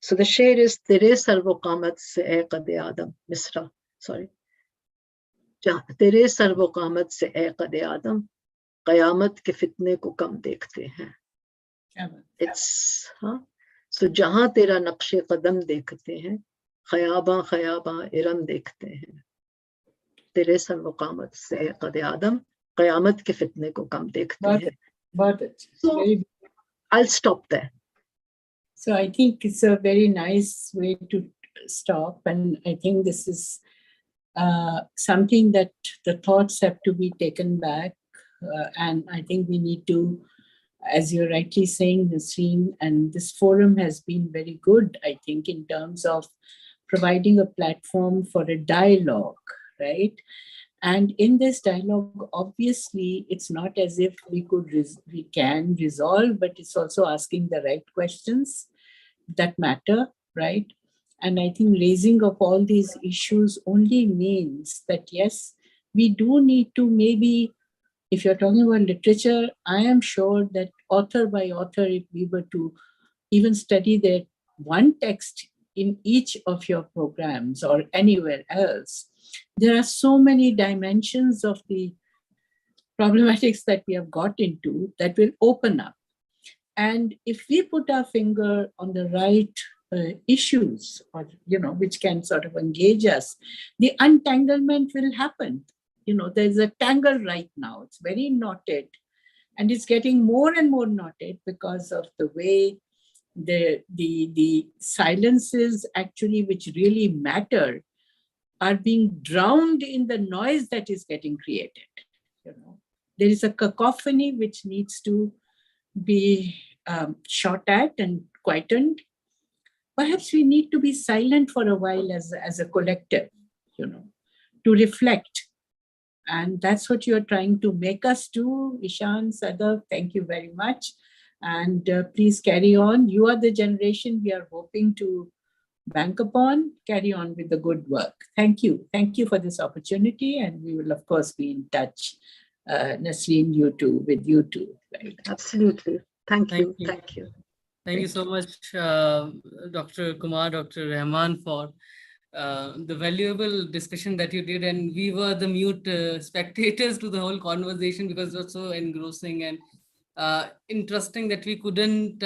So the sher is Tere sarvo qamat se e qad Adam, misra, sorry. Tere sarvo qamat se e qad Adam, क़यामत के फितने को कम देखते हैं. It's so जहाँ तेरा नक्शे कदम देखते हैं, ख़याबां ख़याबां इरम देखते हैं. तेरे सर्वक़ामत से क़द आदम, क़यामत के फितने को कम देखते हैं. So I'll stop there. So I think it's a very nice way to stop, and I think this is something that the thoughts have to be taken back. And I think we need to, as you're rightly saying, Nasreen, and this forum has been very good, I think, in terms of providing a platform for a dialogue, right? And in this dialogue, obviously, it's not as if we can resolve, but it's also asking the right questions that matter, right? And I think raising of all these issues only means that, yes, we do need to maybe, if you're talking about literature, I am sure that author by author, if we were to even study that one text in each of your programs or anywhere else, there are so many dimensions of the problematics that we have got into that will open up. And if we put our finger on the right issues, or which can sort of engage us, the untanglement will happen. There's a tangle right now. It's very knotted, and it's getting more and more knotted because of the way the silences actually, which really matter, are being drowned in the noise that is getting created. There is a cacophony which needs to be shot at and quietened. Perhaps we need to be silent for a while as a collective, to reflect. And that's what you're trying to make us do. Ishan, Sadaf, thank you very much. And please carry on. You are the generation we are hoping to bank upon. Carry on with the good work. Thank you. Thank you for this opportunity. And we will, of course, be in touch, Nasreen, with you too. Right? Absolutely. Thank you. Thank you. Thank you so much, Dr. Kumar, Dr. Rahman, for the valuable discussion that you did. And we were the mute spectators to the whole conversation because it was so engrossing and interesting that we couldn't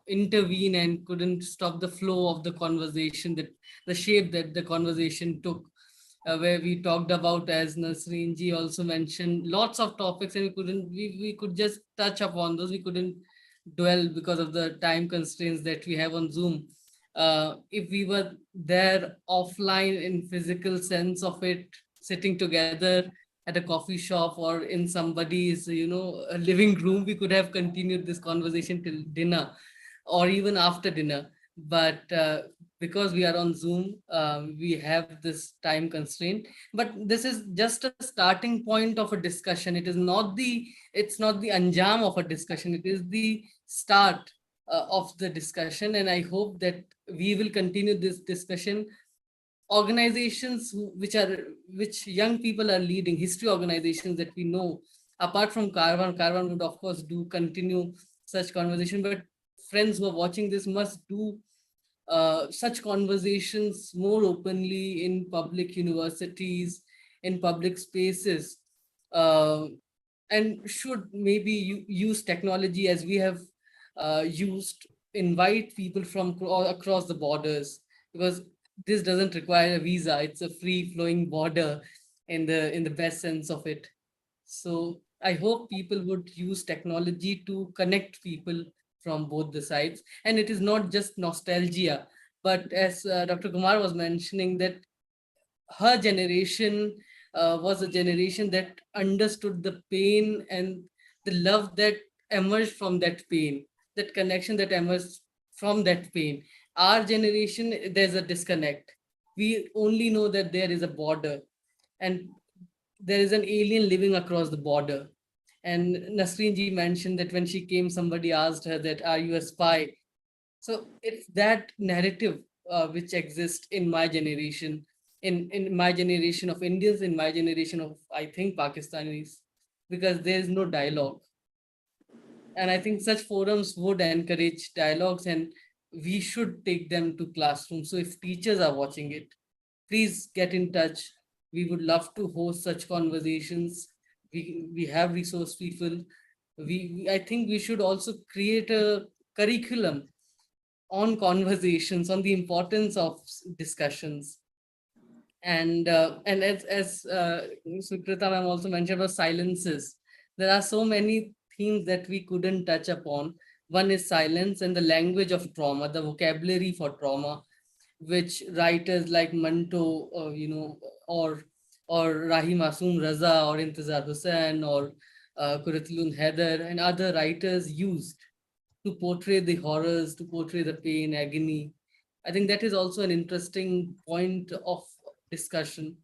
intervene and couldn't stop the flow of the conversation, that the shape that the conversation took, where we talked about, as Nasreen ji also mentioned, lots of topics, and we could just touch upon those. We couldn't dwell because of the time constraints that we have on Zoom. if we were there offline in physical sense of it, sitting together at a coffee shop or in somebody's, a living room, we could have continued this conversation till dinner or even after dinner. But because we are on Zoom, we have this time constraint. But this is just a starting point of a discussion. It's not the anjam of a discussion. It is the start of the discussion, and I hope that we will continue this discussion. Organizations which young people are leading, history organizations that we know, apart from Karwaan would of course do continue such conversation, but friends who are watching this must do such conversations more openly in public universities, in public spaces, uh, and should maybe use technology as we have used, invite people from across the borders, because this doesn't require a visa. It's a free flowing border in the best sense of it. So I hope people would use technology to connect people from both the sides. And it is not just nostalgia, but as Dr. Kumar was mentioning, that her generation was a generation that understood the pain and the love that emerged from that pain, that connection that emerged from that pain. Our generation, there's a disconnect. We only know that there is a border and there is an alien living across the border. And Nasreen ji mentioned that when she came, somebody asked her that, are you a spy? So it's that narrative which exists in my generation, in my generation of Indians, in my generation of, I think, Pakistanis, because there is no dialogue. And I think such forums would encourage dialogues, and we should take them to classrooms. So if teachers are watching it, please get in touch. We would love to host such conversations. We have resource people. I think we should also create a curriculum on conversations, on the importance of discussions. And as Sukrita ma'am also mentioned about silences, there are so many themes that we couldn't touch upon. One is silence and the language of trauma, the vocabulary for trauma, which writers like Manto, or Rahi Masoom Raza or Intizar Hussain or Kuratulun Haider and other writers used to portray the horrors, to portray the pain, agony. I think that is also an interesting point of discussion,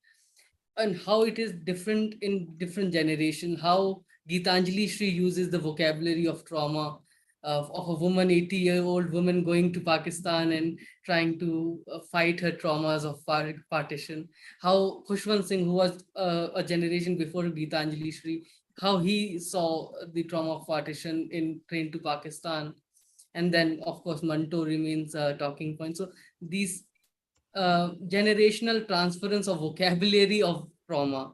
and how it is different in different generation, how Gitanjali Shri uses the vocabulary of trauma of a woman, 80-year-old woman going to Pakistan and trying to fight her traumas of partition. How Khushwant Singh, who was a generation before Gitanjali Shri, how he saw the trauma of partition in Train to Pakistan. And then, of course, Manto remains a talking point. So these generational transference of vocabulary of trauma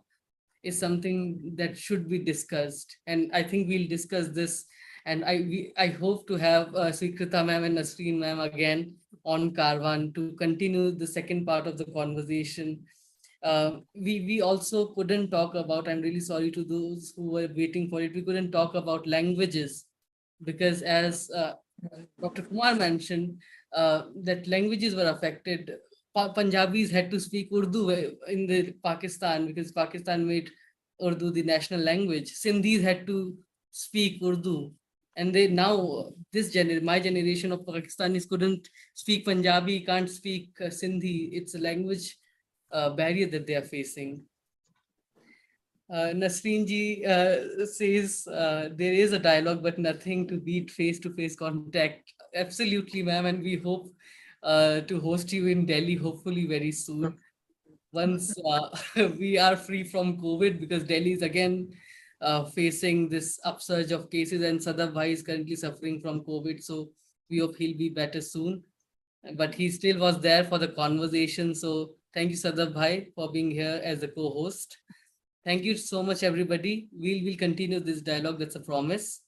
is something that should be discussed. And I think we'll discuss this. And I hope to have Srikrita ma'am and Nasreen ma'am again on Karwaan to continue the second part of the conversation. We also couldn't talk about, I'm really sorry to those who were waiting for it, we couldn't talk about languages, because as Dr. Kumar mentioned, that languages were affected. Punjabis had to speak Urdu in the Pakistan because Pakistan made Urdu the national language. Sindhis had to speak Urdu. And they now, my generation of Pakistanis couldn't speak Punjabi, can't speak Sindhi. It's a language barrier that they are facing. Nasreen ji says there is a dialogue, but nothing to beat face-to-face contact. Absolutely, ma'am, and we hope to host you in Delhi, hopefully very soon. Once we are free from COVID, because Delhi is again facing this upsurge of cases, and Sadaf Bhai is currently suffering from COVID. So we hope he'll be better soon. But he still was there for the conversation. So thank you, Sadaf Bhai, for being here as a co-host. Thank you so much, everybody. We'll continue this dialogue. That's a promise.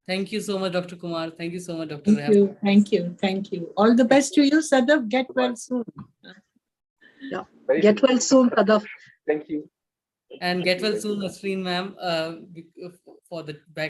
Thank you so much, Dr. Kumar. Thank you so much, Dr. Thank you. Thank you. Thank you. All the best to you, Sadaf. Get well soon. Yeah. Get well soon, Sadaf. Thank you. And get well soon, Nasreen ma'am, for the back.